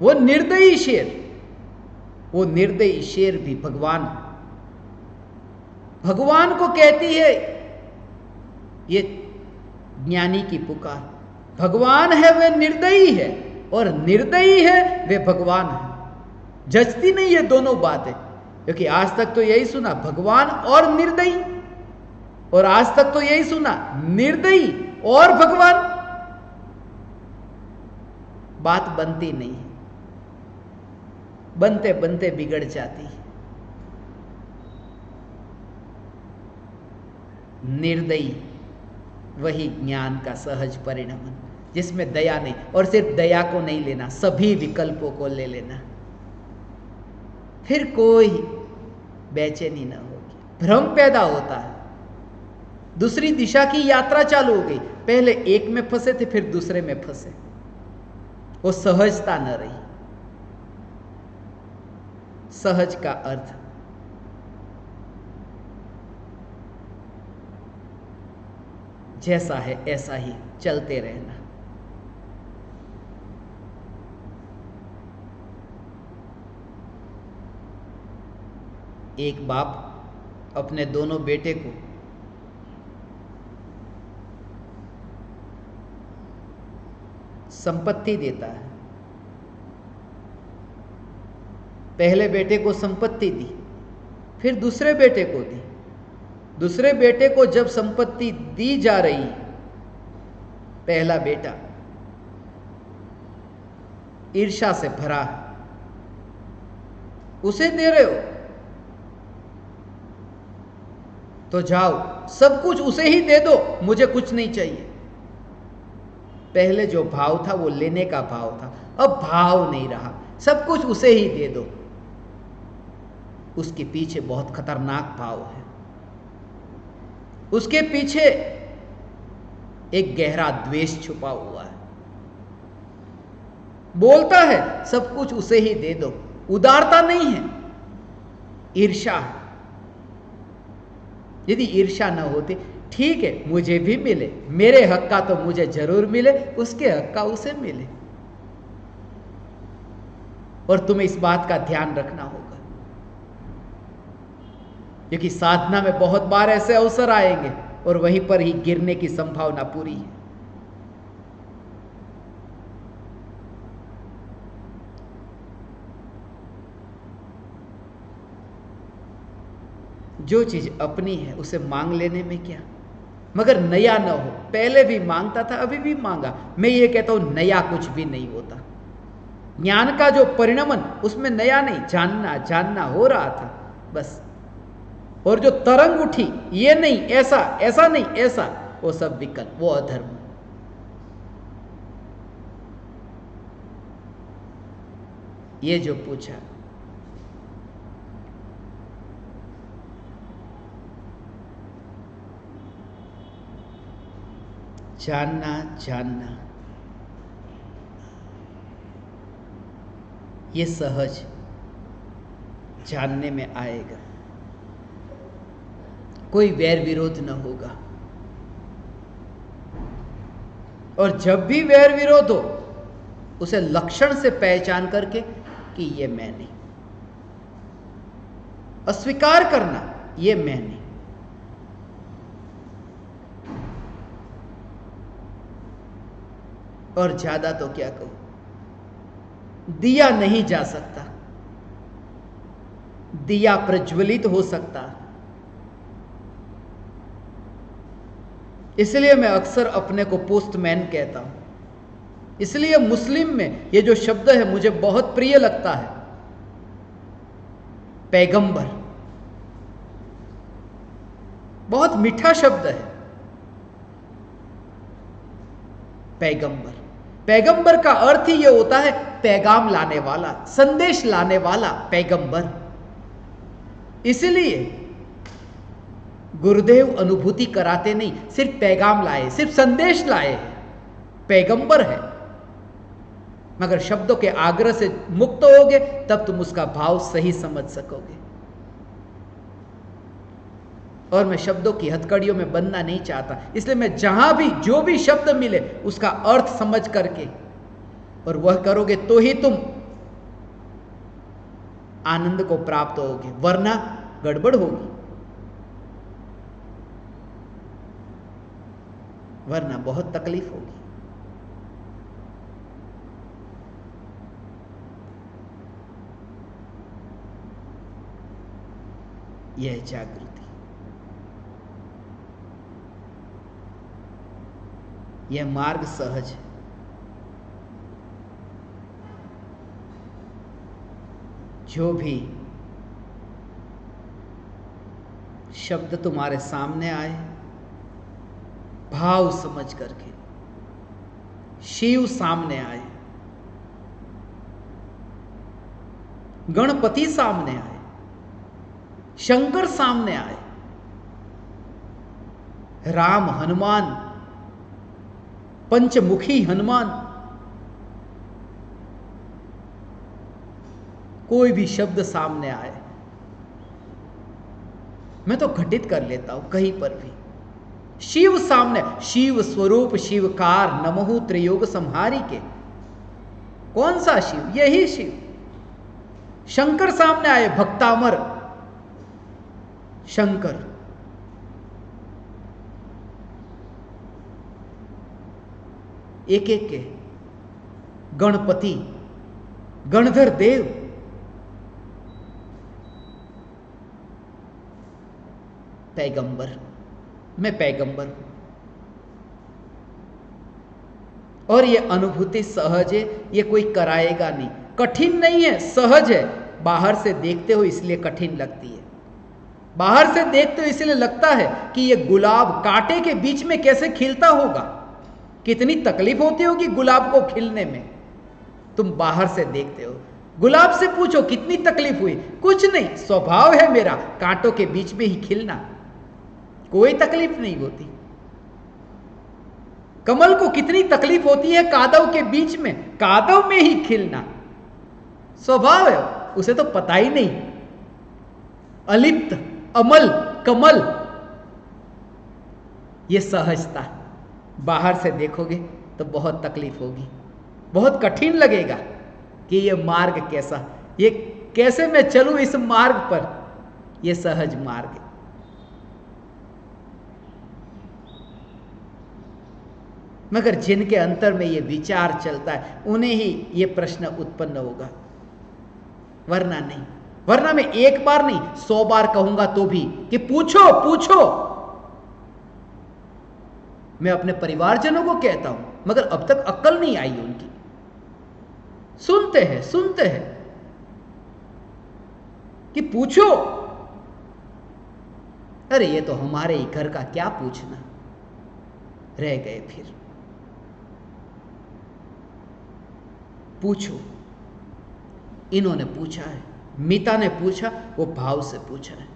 वो निर्दयी शेर, वो निर्दयी शेर भी भगवान, भगवान को कहती है ये ज्ञानी की पुकार। भगवान है वे निर्दयी है, और निर्दयी है वे भगवान है। जचती नहीं ये दोनों बातें, क्योंकि आज तक तो यही सुना भगवान और निर्दयी, और आज तक तो यही सुना निर्दयी और भगवान। बात बनती नहीं है, बनते बनते बिगड़ जाती है। निर्दयी वही ज्ञान का सहज परिणमन, जिसमें दया नहीं, और सिर्फ दया को नहीं लेना, सभी विकल्पों को ले लेना। फिर कोई बेचैनी ना होगी। भ्रम पैदा होता है, दूसरी दिशा की यात्रा चालू हो गई। पहले एक में फंसे थे, फिर दूसरे में फंसे, वो सहजता न रही। सहज का अर्थ जैसा है ऐसा ही चलते रहना। एक बाप अपने दोनों बेटे को संपत्ति देता है। पहले बेटे को संपत्ति दी, फिर दूसरे बेटे को दी। दूसरे बेटे को जब संपत्ति दी जा रही, पहला बेटा ईर्ष्या से भरा, उसे दे रहे हो तो जाओ सब कुछ उसे ही दे दो, मुझे कुछ नहीं चाहिए। पहले जो भाव था वो लेने का भाव था, अब भाव नहीं रहा, सब कुछ उसे ही दे दो। उसके पीछे बहुत खतरनाक भाव है, उसके पीछे एक गहरा द्वेष छुपा हुआ है। बोलता है सब कुछ उसे ही दे दो, उदारता नहीं है, ईर्ष्या है। यदि ईर्ष्या न होती, ठीक है मुझे भी मिले, मेरे हक का तो मुझे जरूर मिले, उसके हक का उसे मिले। और तुम्हें इस बात का ध्यान रखना होगा, क्योंकि साधना में बहुत बार ऐसे अवसर आएंगे और वहीं पर ही गिरने की संभावना पूरी है। जो चीज अपनी है उसे मांग लेने में क्या, मगर नया न हो। पहले भी मांगता था, अभी भी मांगा। मैं ये कहता हूं नया कुछ भी नहीं होता। ज्ञान का जो परिणमन, उसमें नया नहीं, जानना जानना हो रहा था बस। और जो तरंग उठी, ये नहीं ऐसा, ऐसा नहीं ऐसा, वो सब विकल्प, वो अधर्म। ये जो पूछा, जानना जानना ये सहज जानने में आएगा, कोई वैर विरोध न होगा। और जब भी वैर विरोध हो, उसे लक्षण से पहचान करके कि ये मैं नहीं, अस्वीकार करना ये मैं नहीं। और ज्यादा तो क्या कहूं, दिया नहीं जा सकता, दिया प्रज्वलित हो सकता। इसलिए मैं अक्सर अपने को पोस्टमैन कहता हूं। इसलिए मुस्लिम में ये जो शब्द है मुझे बहुत प्रिय लगता है, पैगंबर। बहुत मीठा शब्द है पैगंबर। पैगंबर का अर्थ ही ये होता है पैगाम लाने वाला, संदेश लाने वाला, पैगंबर। इसलिए गुरुदेव अनुभूति कराते नहीं, सिर्फ पैगाम लाए, सिर्फ संदेश लाए, पैगंबर है। मगर शब्दों के आग्रह से मुक्त होगे तब तुम उसका भाव सही समझ सकोगे। और मैं शब्दों की हथकड़ियों में बंधना नहीं चाहता, इसलिए मैं जहां भी जो भी शब्द मिले उसका अर्थ समझ करके और वह करोगे तो ही तुम आनंद को प्राप्त होगे, वरना गड़बड़ होगी, वरना बहुत तकलीफ होगी। यह जागृति, यह मार्ग सहज है। जो भी शब्द तुम्हारे सामने आए, भाव समझ करके, शिव सामने आए, गणपति सामने आए, शंकर सामने आए, राम, हनुमान, पंचमुखी हनुमान, कोई भी शब्द सामने आए, मैं तो घटित कर लेता हूं कहीं पर भी। शिव सामने, शिव स्वरूप शिवकार नमोहु त्रियोग संहारी के, कौन सा शिव? यही शिव। शंकर सामने आए, भक्तामर शंकर। एक एक के गणपति, गणधर देव, पैगंबर। मैं पैगंबर हूं। और ये अनुभूति सहज है, ये कोई कराएगा नहीं, कठिन नहीं है, सहज है। बाहर से देखते हो इसलिए कठिन लगती है, बाहर से देखते हो इसलिए लगता है कि ये गुलाब कांटे के बीच में कैसे खिलता होगा, कितनी तकलीफ होती होगी गुलाब को खिलने में। तुम बाहर से देखते हो, गुलाब से पूछो कितनी तकलीफ हुई, कुछ नहीं, स्वभाव है मेरा कांटों के बीच में ही खिलना, कोई तकलीफ नहीं होती। कमल को कितनी तकलीफ होती है कादव के बीच में, कादव में ही खिलना, स्वभाव है, उसे तो पता ही नहीं। अलिप्त, अमल, कमल, ये सहजता। बाहर से देखोगे तो बहुत तकलीफ होगी, बहुत कठिन लगेगा कि ये मार्ग कैसा, ये कैसे मैं चलूं इस मार्ग पर। ये सहज मार्ग है। मगर जिनके अंतर में ये विचार चलता है उन्हें ही ये प्रश्न उत्पन्न होगा, वरना नहीं। वरना मैं एक बार नहीं 100 बार कहूंगा तो भी कि पूछो पूछो। मैं अपने परिवारजनों को कहता हूं, मगर अब तक अक्ल नहीं आई उनकी। सुनते हैं कि पूछो। अरे ये तो हमारे ही घर का, क्या पूछना, रह गए फिर। पूछो। इन्होंने पूछा है, मीता ने पूछा, वो भाव से पूछा है,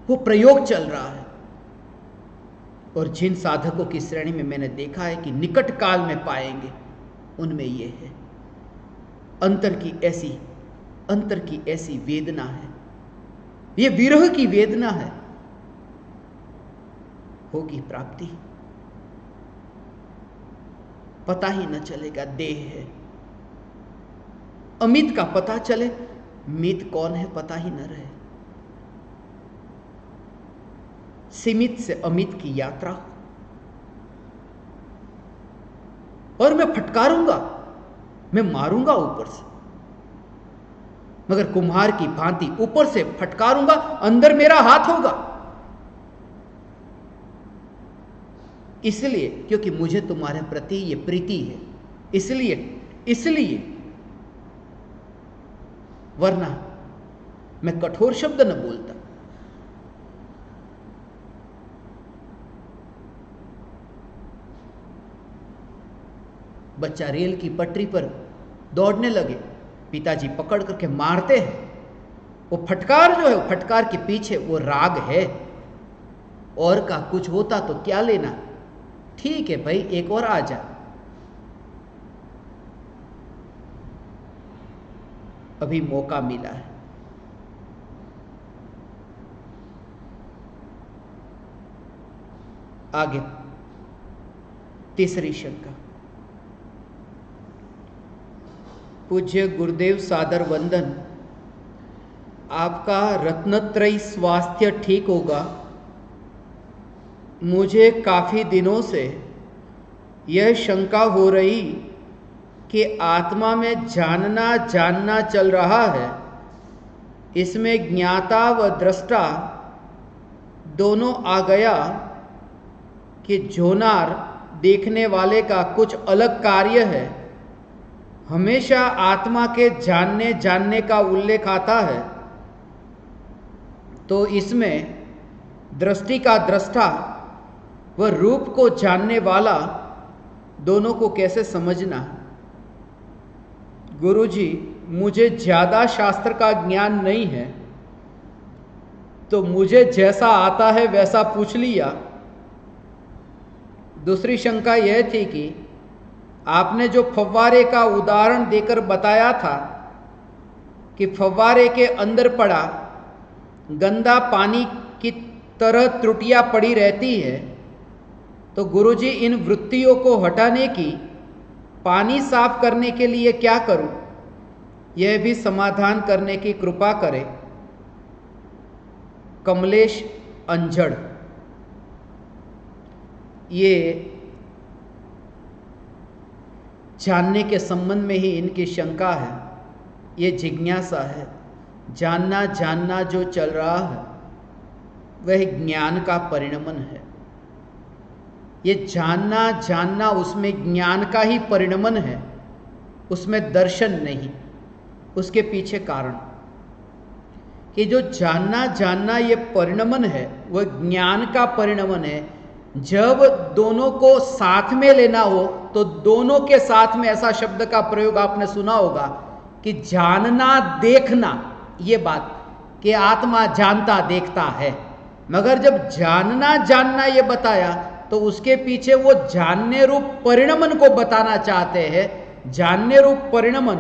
वो प्रयोग चल रहा है। और जिन साधकों की श्रेणी में मैंने देखा है कि निकट काल में पाएंगे, उनमें ये है। अंतर की ऐसी वेदना है, ये विरह की वेदना है। होगी प्राप्ति, पता ही न चलेगा देह है। अमित का पता चले, मित कौन है पता ही न रहे। सीमित से अमित की यात्रा। और मैं फटकारूंगा, मैं मारूंगा ऊपर से, मगर कुम्हार की भांति ऊपर से फटकारूंगा, अंदर मेरा हाथ होगा। इसलिए क्योंकि मुझे तुम्हारे प्रति ये प्रीति है, इसलिए वरना मैं कठोर शब्द न बोलता। बच्चा रेल की पटरी पर दौड़ने लगे, पिताजी पकड़ करके मारते हैं। वो फटकार जो है, फटकार के पीछे वो राग है। और का कुछ होता तो क्या लेना, ठीक है भाई एक और आ जा, अभी मौका मिला है। आगे तीसरी शंका। पूज्य गुरुदेव सादर वंदन। आपका रत्नत्रयी स्वास्थ्य ठीक होगा। मुझे काफ़ी दिनों से यह शंका हो रही कि आत्मा में जानना चल रहा है। इसमें ज्ञाता व दृष्टा दोनों आ गया कि जोनार देखने वाले का कुछ अलग कार्य है। हमेशा आत्मा के जानने का उल्लेख आता है, तो इसमें दृष्टि का दृष्टा व रूप को जानने वाला दोनों को कैसे समझना। गुरुजी, मुझे ज़्यादा शास्त्र का ज्ञान नहीं है, तो मुझे जैसा आता है वैसा पूछ लिया। दूसरी शंका यह थी कि आपने जो फव्वारे का उदाहरण देकर बताया था कि फव्वारे के अंदर पड़ा गंदा पानी की तरह त्रुटियां पड़ी रहती है, तो गुरुजी इन वृत्तियों को हटाने की, पानी साफ करने के लिए क्या करूं, यह भी समाधान करने की कृपा करें। कमलेश अंजड़। ये जानने के संबंध में ही इनकी शंका है, ये जिज्ञासा है। जानना जो चल रहा है वह ज्ञान का परिणमन है। ये जानना उसमें ज्ञान का ही परिणमन है, उसमें दर्शन नहीं। उसके पीछे कारण कि जो जानना ये परिणमन है वह ज्ञान का परिणमन है। जब दोनों को साथ में लेना हो तो दोनों के साथ में, ऐसा शब्द का प्रयोग आपने सुना होगा कि जानना देखना, ये बात कि आत्मा जानता देखता है। मगर जब जानना ये बताया तो उसके पीछे वो जानने रूप परिणमन को बताना चाहते हैं। जानने रूप परिणमन,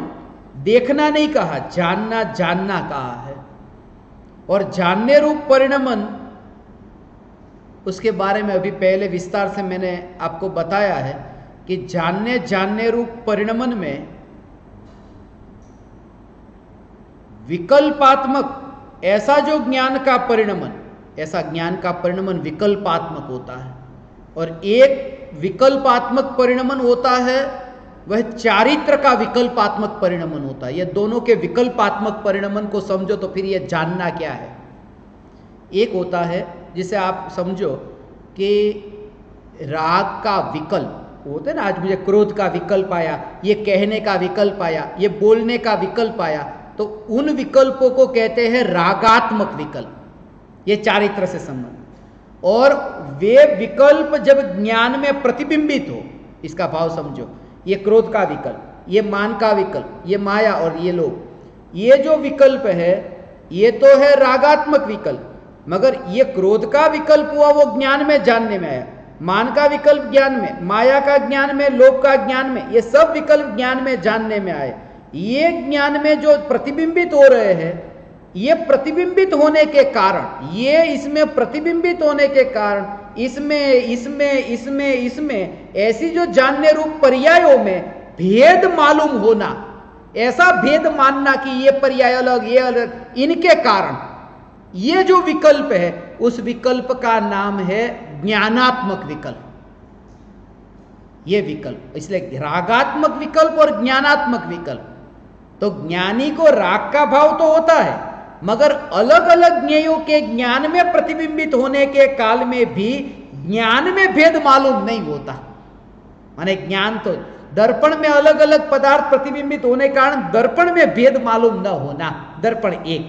देखना नहीं कहा, जानना कहा है। और जानने रूप परिणमन उसके बारे में अभी पहले विस्तार से मैंने आपको बताया है कि जानने जानने रूप परिणमन में विकल्पात्मक ऐसा जो ज्ञान का परिणमन, ऐसा ज्ञान का परिणमन विकल्पात्मक होता है, और एक विकल्पात्मक परिणमन होता है वह चारित्र का विकल्पात्मक परिणमन होता है। ये दोनों के विकल्पात्मक परिणमन को समझो तो फिर ये जानना क्या है। एक होता है जिसे आप समझो कि राग का विकल्प होता है ना, आज मुझे क्रोध का विकल्प आया, ये कहने का विकल्प आया, ये बोलने का विकल्प आया, तो उन विकल्पों को कहते हैं रागात्मक विकल्प, ये चारित्र से संबंध। और वे विकल्प जब ज्ञान में प्रतिबिंबित हो, इसका भाव समझो, ये क्रोध का विकल्प, ये मान का विकल्प, ये माया और ये लोभ, ये जो विकल्प है ये तो है रागात्मक विकल्प, मगर ये क्रोध का विकल्प हुआ वो ज्ञान में जानने में आया, मान का विकल्प ज्ञान में, माया का ज्ञान में, लोभ का ज्ञान में, ये सब विकल्प ज्ञान में जानने में आए। ये ज्ञान में जो प्रतिबिंबित हो रहे हैं, ये प्रतिबिंबित होने के कारण, ये इसमें प्रतिबिंबित होने के कारण इसमें ऐसी जो जानने रूप पर्यायों में भेद मालूम होना, ऐसा भेद मानना कि ये पर्याय अलग, ये अलग, इनके कारण ये जो विकल्प है उस विकल्प का नाम है ज्ञानात्मक विकल्प। ये विकल्प, इसलिए रागात्मक विकल्प और ज्ञानात्मक विकल्प। तो ज्ञानी को राग का भाव तो होता है, मगर अलग अलग ज्ञेयों के ज्ञान में प्रतिबिंबित होने के काल में भी ज्ञान में भेद मालूम नहीं होता। माने ज्ञान तो दर्पण में अलग अलग पदार्थ प्रतिबिंबित होने के कारण दर्पण में भेद मालूम न होना, दर्पण एक।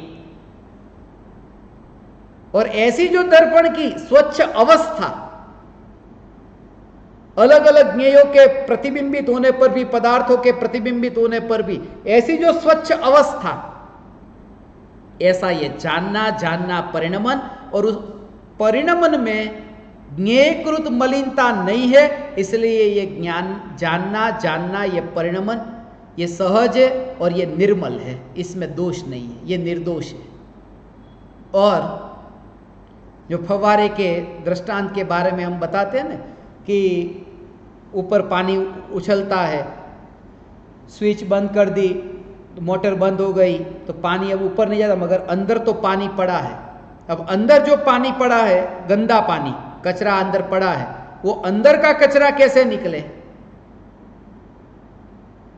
और ऐसी जो दर्पण की स्वच्छ अवस्था, अलग अलग ज्ञेयों के प्रतिबिंबित होने पर भी, पदार्थों के प्रतिबिंबित होने पर भी ऐसी जो स्वच्छ अवस्था, ऐसा ये जानना परिणमन, और उस परिणमन में ज्ञेयकृत मलिनता नहीं है, इसलिए ये ज्ञान जानना ये परिणमन, ये सहज है और ये निर्मल है, इसमें दोष नहीं है, ये निर्दोष है। और जो फव्वारे के दृष्टांत के बारे में हम बताते हैं ना कि ऊपर पानी उछलता है, स्विच बंद कर दी तो मोटर बंद हो गई, तो पानी अब ऊपर नहीं जाता, मगर अंदर तो पानी पड़ा है। अब अंदर जो पानी पड़ा है, गंदा पानी, कचरा अंदर पड़ा है, वो अंदर का कचरा कैसे निकले,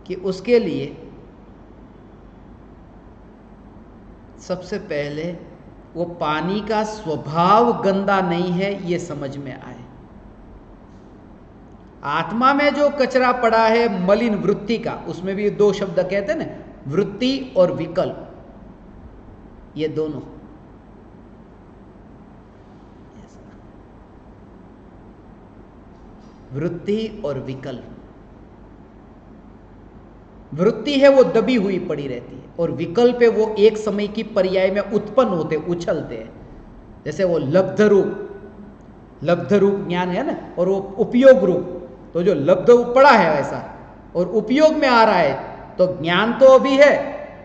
कि उसके लिए सबसे पहले वो पानी का स्वभाव गंदा नहीं है ये समझ में आए। आत्मा में जो कचरा पड़ा है मलिन वृत्ति का, उसमें भी दो शब्द कहते हैं ना, वृत्ति और विकल्प, ये दोनों। वृत्ति और विकल्प। वृत्ति है वो दबी हुई पड़ी रहती है, और विकल्प है वो एक समय की पर्याय में उत्पन्न होते, उछलते हैं। जैसे वो लब्ध रूप ज्ञान है ना, और वो उपयोग रूप, तो जो लब्ध पड़ा है वैसा और उपयोग में आ रहा है, तो ज्ञान तो अभी है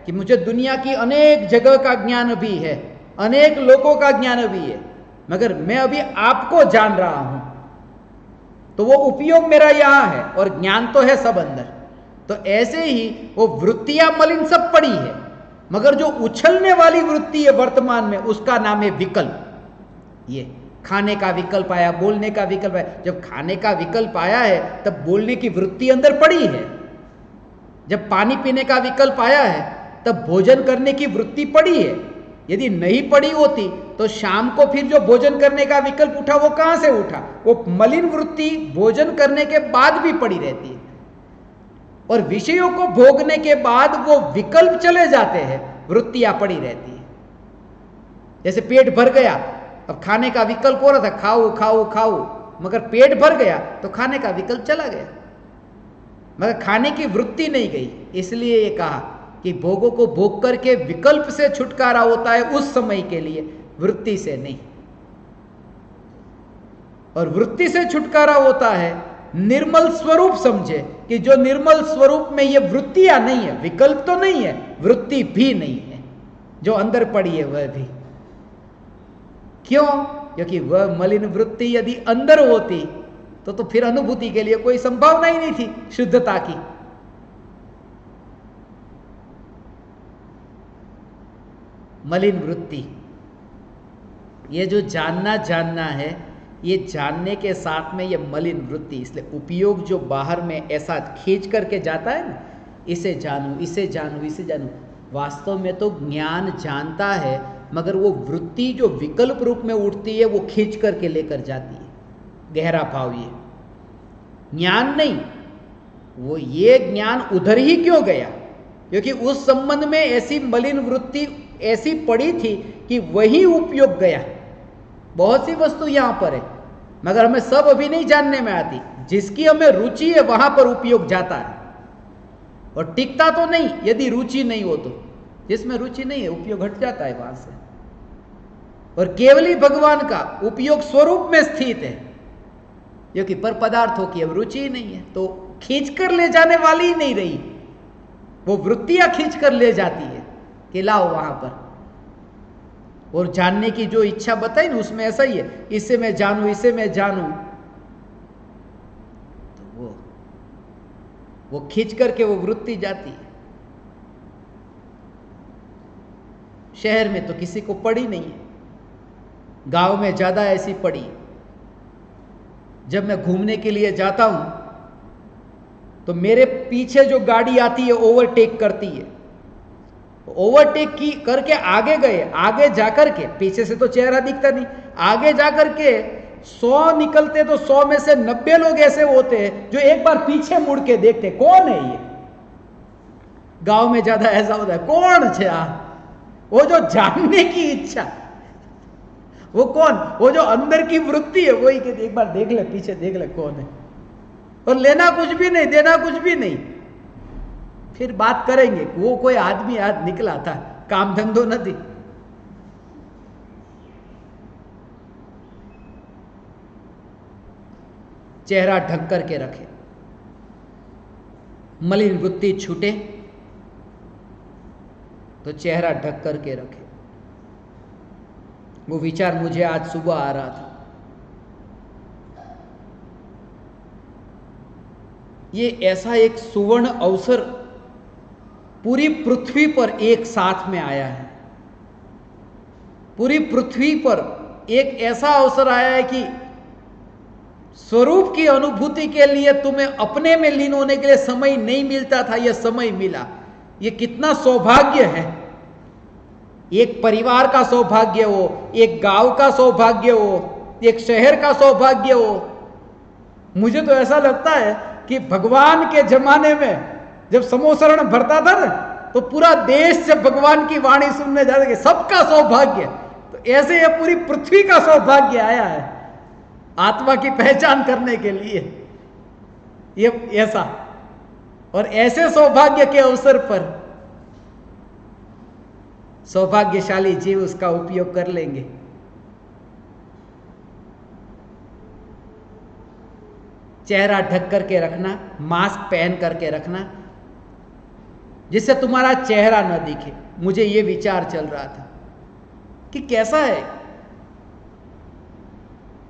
कि मुझे दुनिया की अनेक जगह का ज्ञान भी है, अनेक लोगों का ज्ञान भी है, मगर मैं अभी आपको जान रहा हूं, तो वो उपयोग मेरा यहां है और ज्ञान तो है सब अंदर। तो ऐसे ही वो वृत्तियां मलिन सब पड़ी है, मगर जो उछलने वाली वृत्ति है वर्तमान में, उसका नाम है विकल्प। ये खाने का विकल्प आया, बोलने का विकल्प आया। जब खाने का विकल्प आया है तब बोलने की वृत्ति अंदर पड़ी है। जब पानी पीने का विकल्प आया है तब भोजन करने की वृत्ति पड़ी है। यदि नहीं पड़ी होती तो शाम को फिर जो भोजन करने का विकल्प उठा वो कहां से उठा? वो मलिन वृत्ति भोजन करने के बाद भी पड़ी रहती है, और विषयों को भोगने के बाद वो विकल्प चले जाते हैं, वृत्तियां पड़ी रहती है। जैसे पेट भर गया, अब खाने का विकल्प हो रहा था, खाओ खाओ खाओ, मगर पेट भर गया तो खाने का विकल्प चला गया, मगर खाने की वृत्ति नहीं गई। इसलिए ये कहा कि भोगों को भोग करके विकल्प से छुटकारा होता है उस समय के लिए, वृत्ति से नहीं। और वृत्ति से छुटकारा होता है निर्मल स्वरूप समझे, कि जो निर्मल स्वरूप में ये वृत्तियां नहीं है, विकल्प तो नहीं है, वृत्ति भी नहीं है, जो अंदर पड़ी है वह भी। क्यों? क्योंकि वह मलिन वृत्ति यदि अंदर होती तो फिर अनुभूति के लिए कोई संभावना ही नहीं थी शुद्धता की। मलिन वृत्ति, ये जो जानना है, ये जानने के साथ में ये मलिन वृत्ति, इसलिए उपयोग जो बाहर में ऐसा खींच करके जाता है ना, इसे जानूं, इसे जानूं, इसे जानूं, वास्तव में तो ज्ञान जानता है, मगर वो वृत्ति जो विकल्प रूप में उठती है वो खींच करके लेकर जाती है। गहरा भाव ये ज्ञान नहीं, वो ये ज्ञान उधर ही क्यों गया, क्योंकि उस संबंध में ऐसी मलिन वृत्ति ऐसी पड़ी थी कि वही उपयोग गया। बहुत सी वस्तु यहां पर है, मगर हमें सब अभी नहीं जानने में आती। जिसकी हमें रुचि है वहां पर उपयोग जाता है और टिकता तो नहीं, यदि रुचि नहीं हो तो। जिसमें रुचि नहीं है उपयोग हट जाता है वहां से। और केवली भगवान का उपयोग स्वरूप में स्थित है, क्योंकि पर पदार्थों की अब रुचि ही नहीं है, तो खींच कर ले जाने वाली ही नहीं रही, वो वृत्तियां खींच कर ले जाती है कि लाओ वहां पर। और जानने की जो इच्छा बताई ना, उसमें ऐसा ही है, इसे मैं जानूं, इसे मैं जानूं, तो वो खींच करके वो वृत्ति जाती है। शहर में तो किसी को पड़ी नहीं है, गांव में ज्यादा ऐसी पड़ी। जब मैं घूमने के लिए जाता हूं तो मेरे पीछे जो गाड़ी आती है ओवरटेक करती है, ओवरटेक की करके आगे गए, आगे जाकर के, पीछे से तो चेहरा दिखता नहीं, आगे जाकर के 100 निकलते तो 100 में से 90 लोग ऐसे होते हैं जो एक बार पीछे मुड़ के देखते कौन है ये। गांव में ज्यादा ऐसा होता है, कौन है वो जो जानने की इच्छा, वो कौन, वो जो अंदर की वृत्ति है, वही कि एक बार देख ले, पीछे देख ले कौन है। और लेना कुछ भी नहीं, देना कुछ भी नहीं, फिर बात करेंगे वो कोई आदमी आज निकला था, काम धंधो नहीं। चेहरा ढक करके रखे, मलिन वृत्ति छूटे तो चेहरा ढक करके रखे। वो विचार मुझे आज सुबह आ रहा था, ये ऐसा एक सुवर्ण अवसर पूरी पृथ्वी पर एक साथ में आया है। पूरी पृथ्वी पर एक ऐसा अवसर आया है कि स्वरूप की अनुभूति के लिए तुम्हें अपने में लीन होने के लिए समय नहीं मिलता था, यह समय मिला। ये कितना सौभाग्य है। एक परिवार का सौभाग्य हो, एक गांव का सौभाग्य हो, एक शहर का सौभाग्य हो। मुझे तो ऐसा लगता है कि भगवान के जमाने में जब समोसरण भरता था ना, तो पूरा देश जब भगवान की वाणी सुनने जाता कि सबका सौभाग्य, तो ऐसे ये पूरी पृथ्वी का सौभाग्य आया है आत्मा की पहचान करने के लिए। ये ऐसा, और ऐसे सौभाग्य के अवसर पर सौभाग्यशाली जीव उसका उपयोग कर लेंगे। चेहरा ढक करके रखना, मास्क पहन करके रखना, जिससे तुम्हारा चेहरा न दिखे। मुझे ये विचार चल रहा था कि कैसा है,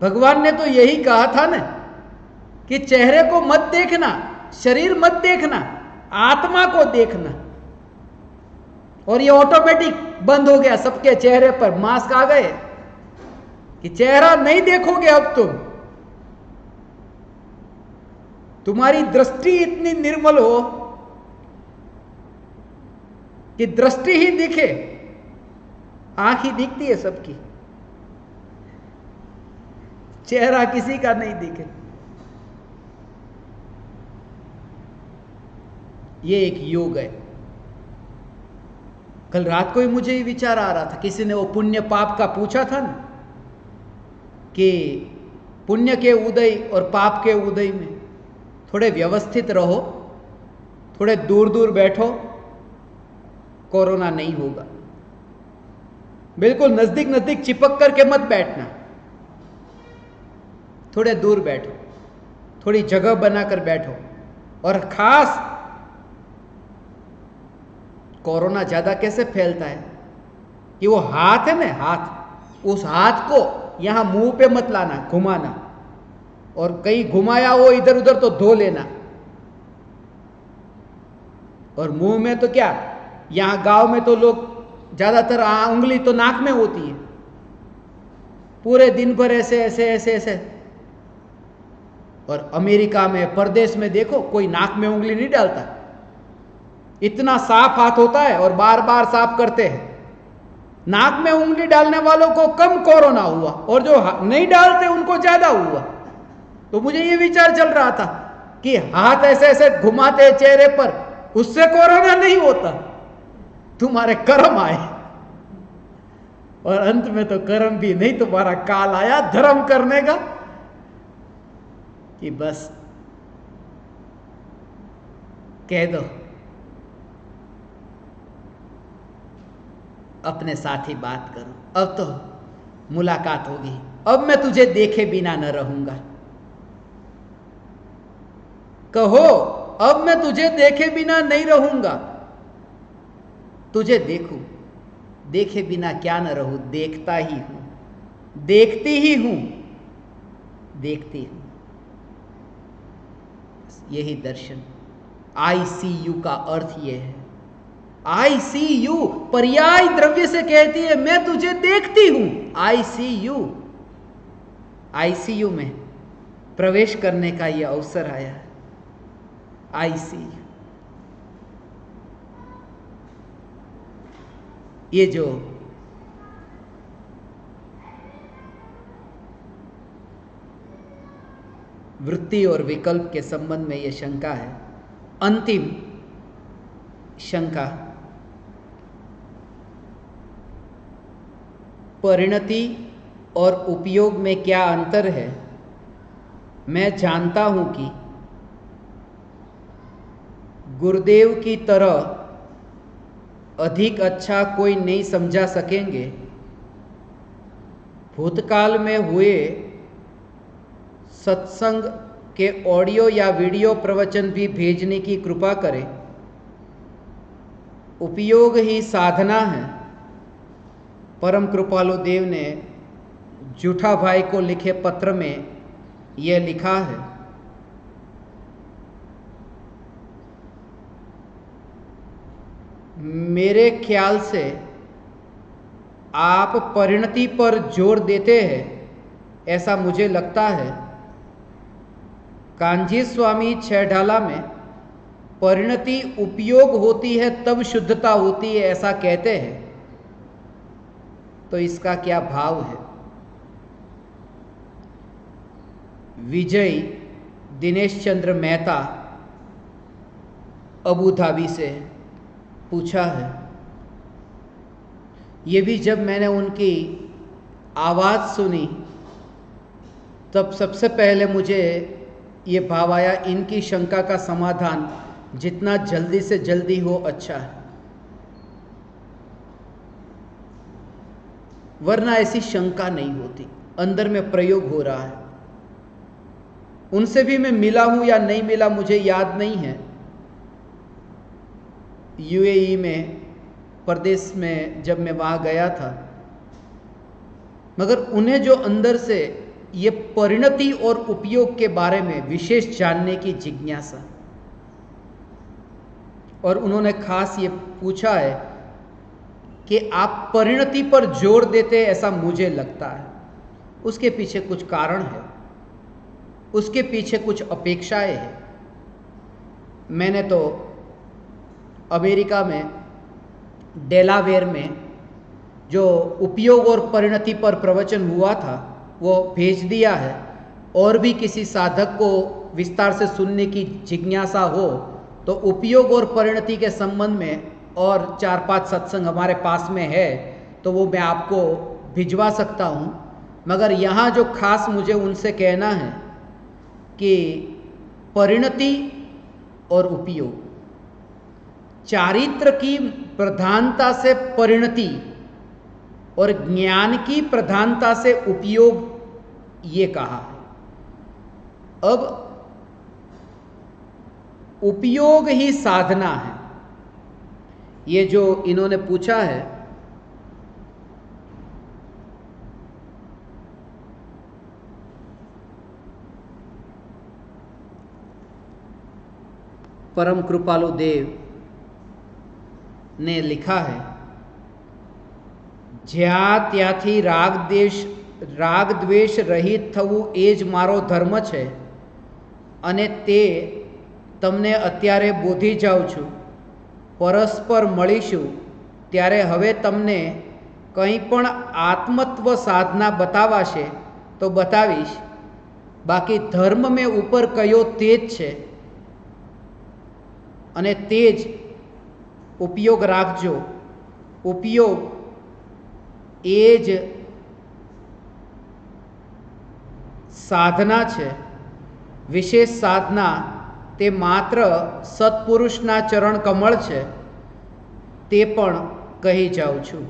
भगवान ने तो यही कहा था ना कि चेहरे को मत देखना, शरीर मत देखना, आत्मा को देखना। और ये ऑटोमेटिक बंद हो गया, सबके चेहरे पर मास्क आ गए कि चेहरा नहीं देखोगे अब तुम्हारी दृष्टि इतनी निर्मल हो कि दृष्टि ही दिखे। आंख ही दिखती है सबकी, चेहरा किसी का नहीं दिखे। ये एक योग है। कल रात को ही मुझे ये विचार आ रहा था, किसी ने वो पुण्य पाप का पूछा था ना कि पुण्य के उदय और पाप के उदय में थोड़े व्यवस्थित रहो, थोड़े दूर दूर बैठो, कोरोना नहीं होगा। बिल्कुल नजदीक नजदीक चिपक करके मत बैठना, थोड़े दूर बैठो, थोड़ी जगह बनाकर बैठो। और खास कोरोना ज्यादा कैसे फैलता है कि वो हाथ है ना, हाथ, उस हाथ को यहाँ मुंह पे मत लाना, घुमाना, और कहीं घुमाया हो इधर उधर तो धो लेना। और मुंह में तो क्या, यहाँ गांव में तो लोग ज्यादातर उंगली तो नाक में होती है, पूरे दिन भर ऐसे ऐसे ऐसे ऐसे। और अमेरिका में, परदेश में देखो कोई नाक में उंगली नहीं डालता, इतना साफ हाथ होता है और बार बार साफ करते हैं। नाक में उंगली डालने वालों को कम कोरोना हुआ और जो नहीं डालते उनको ज्यादा हुआ। तो मुझे ये विचार चल रहा था कि हाथ ऐसे ऐसे घुमाते चेहरे पर, उससे कोरोना नहीं होता, तुम्हारे कर्म आए। और अंत में तो कर्म भी नहीं, तुम्हारा काल आया धर्म करने का, कि बस कह दो अपने साथ ही बात करो, अब तो मुलाकात होगी, अब मैं तुझे देखे बिना न रहूंगा। कहो अब मैं तुझे देखे बिना नहीं रहूंगा। तुझे देखूं, देखे बिना क्या न रहूं, देखता ही हूं, देखती ही हूं, देखती हूं। यही दर्शन ICU का अर्थ यह है। ICU पर्याय द्रव्य से कहती है मैं तुझे देखती हूं। ICU में प्रवेश करने का यह अवसर आया। ICU, ये जो वृत्ति और विकल्प के संबंध में यह शंका है, अंतिम शंका, परिणति और उपयोग में क्या अंतर है। मैं जानता हूं कि गुरुदेव की तरह अधिक अच्छा कोई नहीं समझा सकेंगे। भूतकाल में हुए सत्संग के ऑडियो या वीडियो प्रवचन भी भेजने की कृपा करें। उपयोग ही साधना है। परम कृपालु देव ने जूठा भाई को लिखे पत्र में यह लिखा है। मेरे ख्याल से आप परिणति पर जोर देते हैं, ऐसा मुझे लगता है। कांजी स्वामी छहढाला में परिणति उपयोग होती है तब शुद्धता होती है, ऐसा कहते हैं। तो इसका क्या भाव है। विजय दिनेश चंद्र मेहता अबू धाबी से पूछा है। ये भी जब मैंने उनकी आवाज़ सुनी तब सबसे पहले मुझे ये भाव आया, इनकी शंका का समाधान जितना जल्दी से जल्दी हो अच्छा है, वरना ऐसी शंका नहीं होती। अंदर में प्रयोग हो रहा है। उनसे भी मैं मिला हूं या नहीं मिला मुझे याद नहीं है। UAE में, प्रदेश में जब मैं वहाँ गया था, मगर उन्हें जो अंदर से ये परिणति और उपयोग के बारे में विशेष जानने की जिज्ञासा, और उन्होंने खास ये पूछा है कि आप परिणति पर जोर देते ऐसा मुझे लगता है। उसके पीछे कुछ कारण है, उसके पीछे कुछ अपेक्षाएं हैं। मैंने तो अमेरिका में डेलावेयर में जो उपयोग और परिणति पर प्रवचन हुआ था वो भेज दिया है। और भी किसी साधक को विस्तार से सुनने की जिज्ञासा हो तो उपयोग और परिणति के संबंध में और 4-5 सत्संग हमारे पास में है, तो वो मैं आपको भिजवा सकता हूँ। मगर यहाँ जो खास मुझे उनसे कहना है कि परिणति और उपयोग, चारित्र की प्रधानता से परिणति और ज्ञान की प्रधानता से उपयोग, ये कहा है। अब उपयोग ही साधना है, ये जो इन्होंने पूछा है। परम कृपालु देव ने लिखा है, જ્યાં ત્યાંથી રાગ દ્વેષ રહિત થવું એ જ મારો ધર્મ છે અને તે તમને અત્યારે બોધી જાઉં છું. પરસ્પર મળીશું ત્યારે હવે તમને કંઈ પણ આત્મત્વ સાધના બતાવાશે તો બતાવીશ. બાકી ધર્મ મેં ઉપર કયો તે જ છે અને તે જ ઉપયોગ રાખજો. ઉપયોગ એ જ સાધના છે. વિશેષ સાધના તે માત્ર સત્પુરુષના ચરણ કમળ છે, તે પણ કહી જાઉં છું.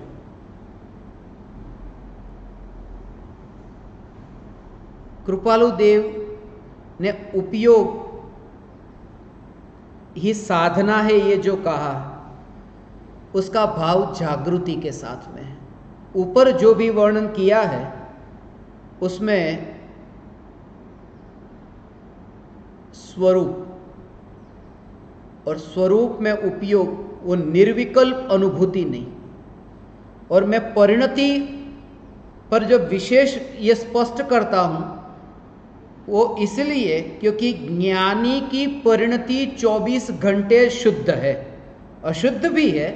कृपालु देव ने उपयोग ही साधना है ये जो कहा, उसका भाव जागृति के साथ में है. ऊपर जो भी वर्णन किया है उसमें स्वरूप और स्वरूप में उपयोग वो निर्विकल्प अनुभूति नहीं. और मैं परिणति पर जो विशेष ये स्पष्ट करता हूँ वो इसलिए क्योंकि ज्ञानी की परिणति 24 घंटे शुद्ध है, अशुद्ध भी है,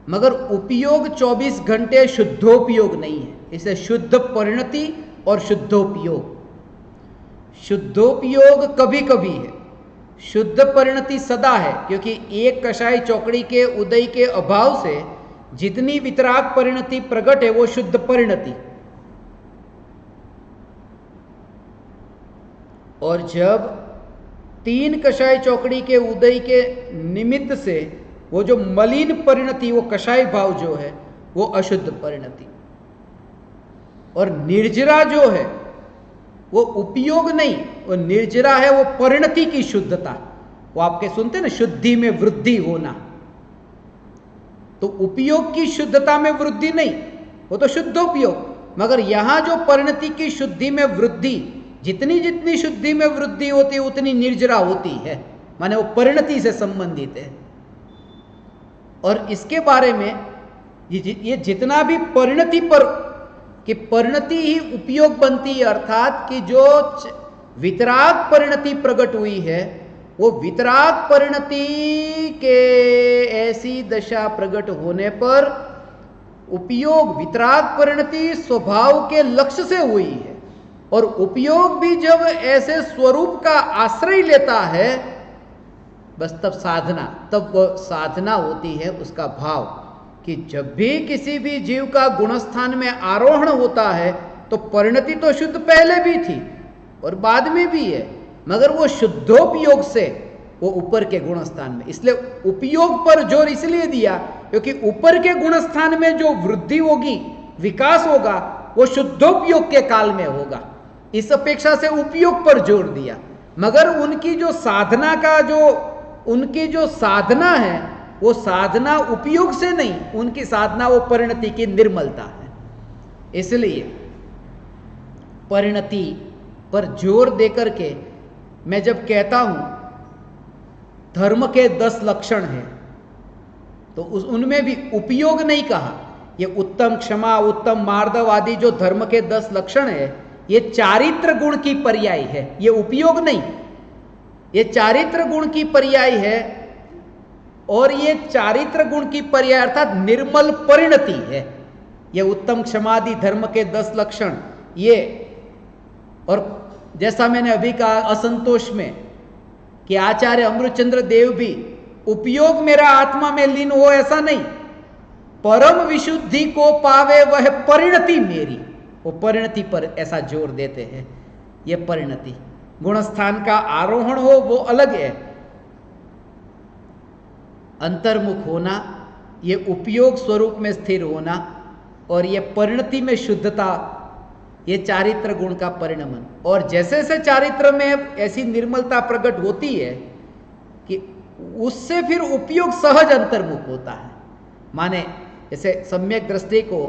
मगर उपयोग 24 घंटे शुद्धोपयोग नहीं है. इसे शुद्ध परिणति और शुद्धोपयोग. शुद्धोपयोग कभी कभी है, शुद्ध परिणति सदा है, क्योंकि एक कषाय चौकड़ी के उदय के अभाव से जितनी वितराग परिणति प्रकट है वो शुद्ध परिणति. और जब 3 कषाय चौकड़ी के उदय के निमित्त से वो जो मलिन परिणति, वो कषाय भाव जो है वो अशुद्ध परिणति. और निर्जरा जो है वो उपयोग नहीं, वो निर्जरा है, वो परिणति की शुद्धता. वो आपके सुनते ना, शुद्धि में वृद्धि होना, तो उपयोग की शुद्धता में वृद्धि नहीं, वो तो शुद्धोपयोग. मगर यहां जो परिणति की शुद्धि में वृद्धि, जितनी जितनी शुद्धि में वृद्धि होती है उतनी निर्जरा होती है, माने वो परिणति से संबंधित है. और इसके बारे में ये जितना भी परिणति पर कि परिणति ही उपयोग बनती है, अर्थात कि जो वितराग परिणति प्रकट हुई है वो वितराग परिणति के ऐसी दशा प्रकट होने पर उपयोग वितराग परिणति स्वभाव के लक्ष्य से हुई है. और उपयोग भी जब ऐसे स्वरूप का आश्रय लेता है बस तब वो साधना होती है. उसका भाव कि जब भी किसी भी जीव का गुणस्थान में आरोहण होता है तो परिणति तो शुद्ध पहले भी थी और बाद में भी है, मगर वो शुद्धोपयोग से वो ऊपर के गुणस्थान में. इसलिए उपयोग पर जोर इसलिए दिया क्योंकि ऊपर के गुणस्थान में जो वृद्धि होगी, विकास होगा, वो शुद्धोपयोग के काल में होगा. इस अपेक्षा से उपयोग पर जोर दिया. मगर उनकी जो साधना का उनकी जो साधना है वो साधना उपयोग से नहीं, उनकी साधना वो परिणति की निर्मलता है. इसलिए परिणति पर जोर देकर के मैं जब कहता हूं धर्म के 10 लक्षण हैं तो उनमें भी उपयोग नहीं कहा. ये उत्तम क्षमा, उत्तम मार्दव आदि जो धर्म के 10 लक्षण है ये चारित्र गुण की पर्याय है, ये उपयोग नहीं. ये चारित्र गुण की पर्याय है और ये चारित्र गुण की पर्याय अर्थात निर्मल परिणति है. ये उत्तम क्षमादि धर्म के 10 लक्षण ये. और जैसा मैंने अभी कहा असंतोष में कि आचार्य अमृतचंद्र देव भी उपयोग मेरा आत्मा में लीन हो ऐसा नहीं, परम विशुद्धि को पावे वह परिणति मेरी, वो परिणति पर ऐसा जोर देते हैं. ये परिणति गुणस्थान का आरोहण हो वो अलग है, अंतर्मुख होना, ये उपयोग स्वरूप में स्थिर होना और ये परिणति में शुद्धता, ये चारित्र गुण का परिणमन. और जैसे जैसे चारित्र में ऐसी निर्मलता प्रकट होती है कि उससे फिर उपयोग सहज अंतर्मुख होता है. माने जैसे सम्यक दृष्टि को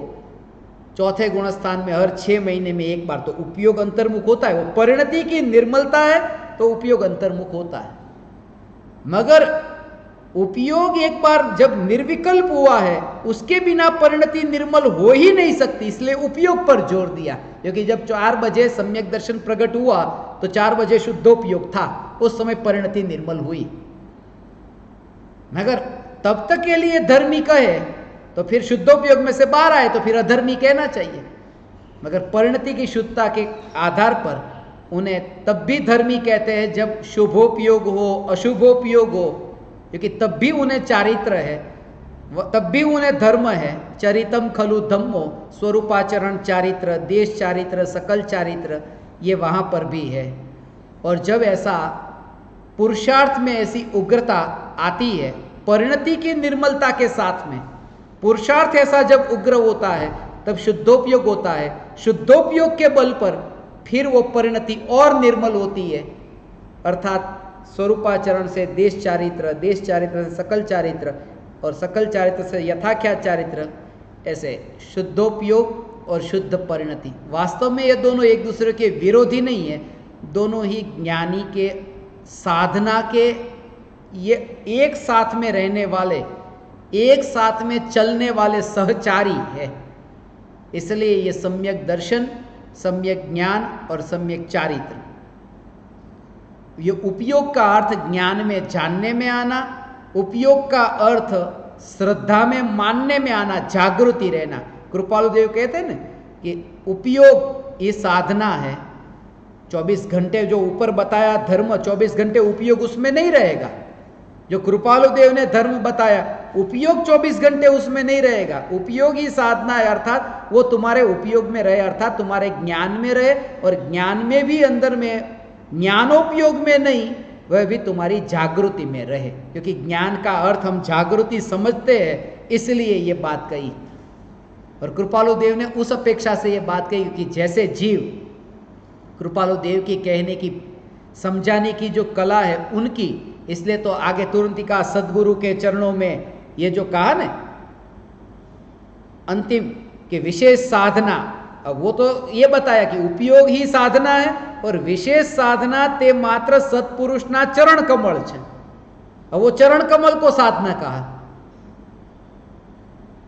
चौथे गुणस्थान में हर 6 महीने में एक बार तो उपयोग अंतर्मुख होता है. वो परिणति की निर्मलता है तो उपयोग अंतर्मुख होता है. मगर उपयोग एक बार जब निर्विकल्प हुआ है, उसके बिना परिणति निर्मल हो ही नहीं सकती, इसलिए उपयोग पर जोर दिया। क्योंकि जब 4 बजे सम्यक दर्शन प्रकट हुआ तो 4 बजे शुद्धोपयोग था, उस समय परिणति निर्मल हुई। मगर तब तक के लिए धर्मी कहे तो फिर शुद्धोपयोग में से बाहर आए तो फिर अधर्मी कहना चाहिए। मगर परिणति की शुद्धता के आधार पर उन्हें तब भी धर्मी कहते हैं जब शुभोपयोग हो, अशुभोपयोग हो, क्योंकि तब भी उन्हें चारित्र है, तब भी उन्हें धर्म है। चरितम खलु धम्मो, स्वरूपाचरण चारित्र, देश चारित्र, सकल चारित्र, ये वहाँ पर भी है। और जब ऐसा पुरुषार्थ में ऐसी उग्रता आती है परिणति की निर्मलता के साथ में, पुरुषार्थ ऐसा जब उग्र होता है तब शुद्धोपयोग होता है। शुद्धोपयोग के बल पर फिर वो परिणति और निर्मल होती है, अर्थात स्वरूपाचरण से देश चारित्र, देश चारित्र से सकल चारित्र, और सकल चारित्र से यथाख्यात चारित्र, ऐसे शुद्धोपयोग और शुद्ध परिणति। वास्तव में ये दोनों एक दूसरे के विरोधी नहीं है, दोनों ही ज्ञानी के साधना के ये एक साथ में रहने वाले, एक साथ में चलने वाले सहचारी है। इसलिए ये सम्यक दर्शन, सम्यक ज्ञान और सम्यक चारित्र, ये उपयोग का अर्थ ज्ञान में जानने में आना, उपयोग का अर्थ श्रद्धा में मानने में आना, जागृति रहना। कृपालु देव कहते हैं ना कि उपयोग ये साधना है, 24 घंटे जो ऊपर बताया धर्म, 24 घंटे उपयोग उसमें नहीं रहेगा। जो कृपालु देव ने धर्म बताया, उपयोग 24 घंटे उसमें नहीं रहेगा। उपयोग ही साधना है, अर्थात वो तुम्हारे उपयोग में रहे, अर्थात तुम्हारे ज्ञान में रहे, और ज्ञान में भी अंदर में, ज्ञानोपयोग में नहीं, वह भी तुम्हारी जागृति में रहे। क्योंकि ज्ञान का अर्थ हम जागृति समझते हैं, इसलिए ये बात कही। और कृपालु देव ने उस अपेक्षा से ये बात कही कि जैसे जीव, कृपालु देव की कहने की, समझाने की जो कला है उनकी, इसलिए तो आगे तुरंत ही कहा सदगुरु के चरणों में, ये जो कहा ना अंतिम के विशेष साधना, अब वो तो ये बताया कि उपयोग ही साधना है और विशेष साधना ते मात्र सत्पुरुष ना चरण कमल है। अब वो चरण कमल को साधना कहा,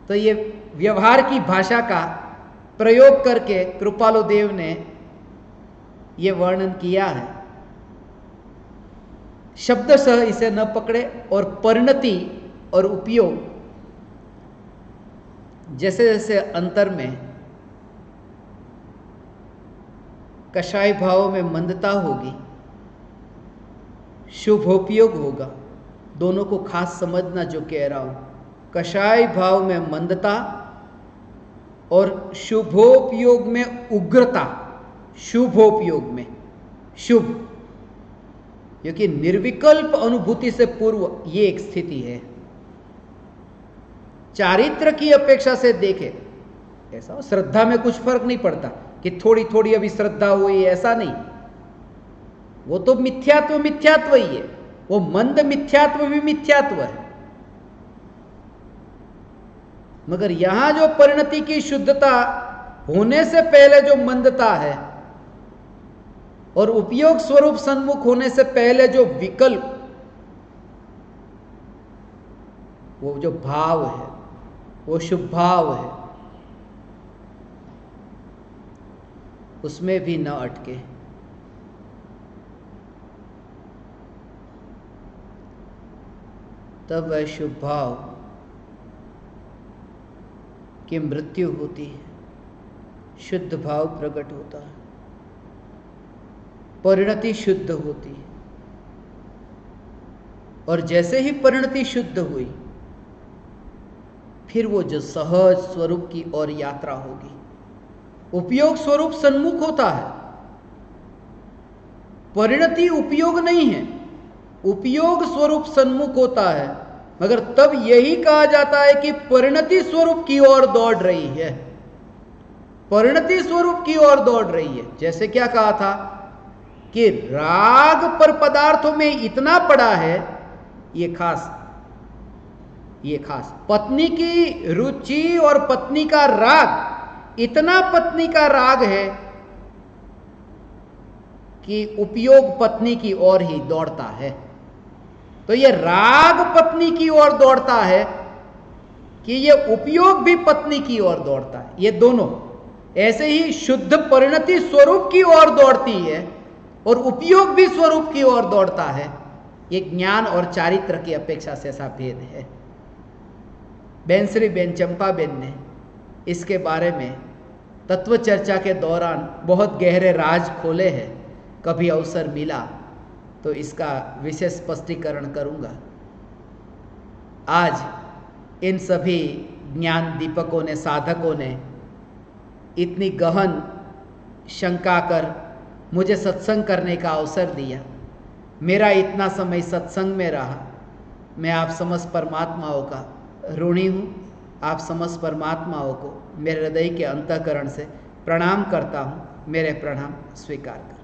तो ये व्यवहार की भाषा का प्रयोग करके कृपालु देव ने ये वर्णन किया है। शब्दशः इसे न पकड़े, और परिणति और उपयोग जैसे जैसे अंतर में, कषाय भाव में मंदता होगी, शुभोपयोग होगा। दोनों को खास समझना जो कह रहा हूं, कषाय भाव में मंदता और शुभोपयोग में उग्रता। शुभोपयोग में शुभ, क्योंकि निर्विकल्प अनुभूति से पूर्व ये एक स्थिति है। चारित्र की अपेक्षा से देखे, ऐसा श्रद्धा में कुछ फर्क नहीं पड़ता कि थोड़ी थोड़ी अभी श्रद्धा हुई, ऐसा नहीं। वो तो मिथ्यात्व मिथ्यात्व ही है, वो मंद मिथ्यात्व भी मिथ्यात्व है। मगर यहां जो परिणति की शुद्धता होने से पहले जो मंदता है, और उपयोग स्वरूप सन्मुख होने से पहले जो विकल्प, वो जो भाव है, वो शुभ भाव है, उसमें भी न अटके। तब वह शुभ भाव की मृत्यु होती है, शुद्ध भाव प्रकट होता है, परिणति शुद्ध होती है। और जैसे ही परिणति शुद्ध हुई, फिर वो जो सहज स्वरूप की ओर यात्रा होगी। उपयोग स्वरूप सन्मुख होता है, परिणति उपयोग नहीं है, उपयोग स्वरूप सन्मुख होता है। मगर तब यही कहा जाता है कि परिणति स्वरूप की ओर दौड़ रही है, परिणति स्वरूप की ओर दौड़ रही है। जैसे क्या कहा था कि राग पर पदार्थों में इतना पड़ा है, ये खास पत्नी की रुचि और पत्नी का राग, इतना पत्नी का राग है कि उपयोग पत्नी की ओर ही दौड़ता है। तो ये राग पत्नी की ओर दौड़ता है कि ये उपयोग भी पत्नी की ओर दौड़ता है। ये दोनों ऐसे ही शुद्ध परिणति स्वरूप की ओर दौड़ती है और उपयोग भी स्वरूप की ओर दौड़ता है। ये ज्ञान और चारित्र की अपेक्षा से ऐसा भेद है। बहन श्री बेन चंपा बेन ने इसके बारे में तत्व चर्चा के दौरान बहुत गहरे राज खोले हैं। कभी अवसर मिला तो इसका विशेष स्पष्टीकरण करूंगा। आज इन सभी ज्ञान दीपकों ने, साधकों ने इतनी गहन शंका कर मुझे सत्संग करने का अवसर दिया। मेरा इतना समय सत्संग में रहा। मैं आप समस्त परमात्माओं का ऋणी हूँ। आप समस्त परमात्माओं को मेरे हृदय के अंतःकरण से प्रणाम करता हूँ। मेरे प्रणाम स्वीकार करें।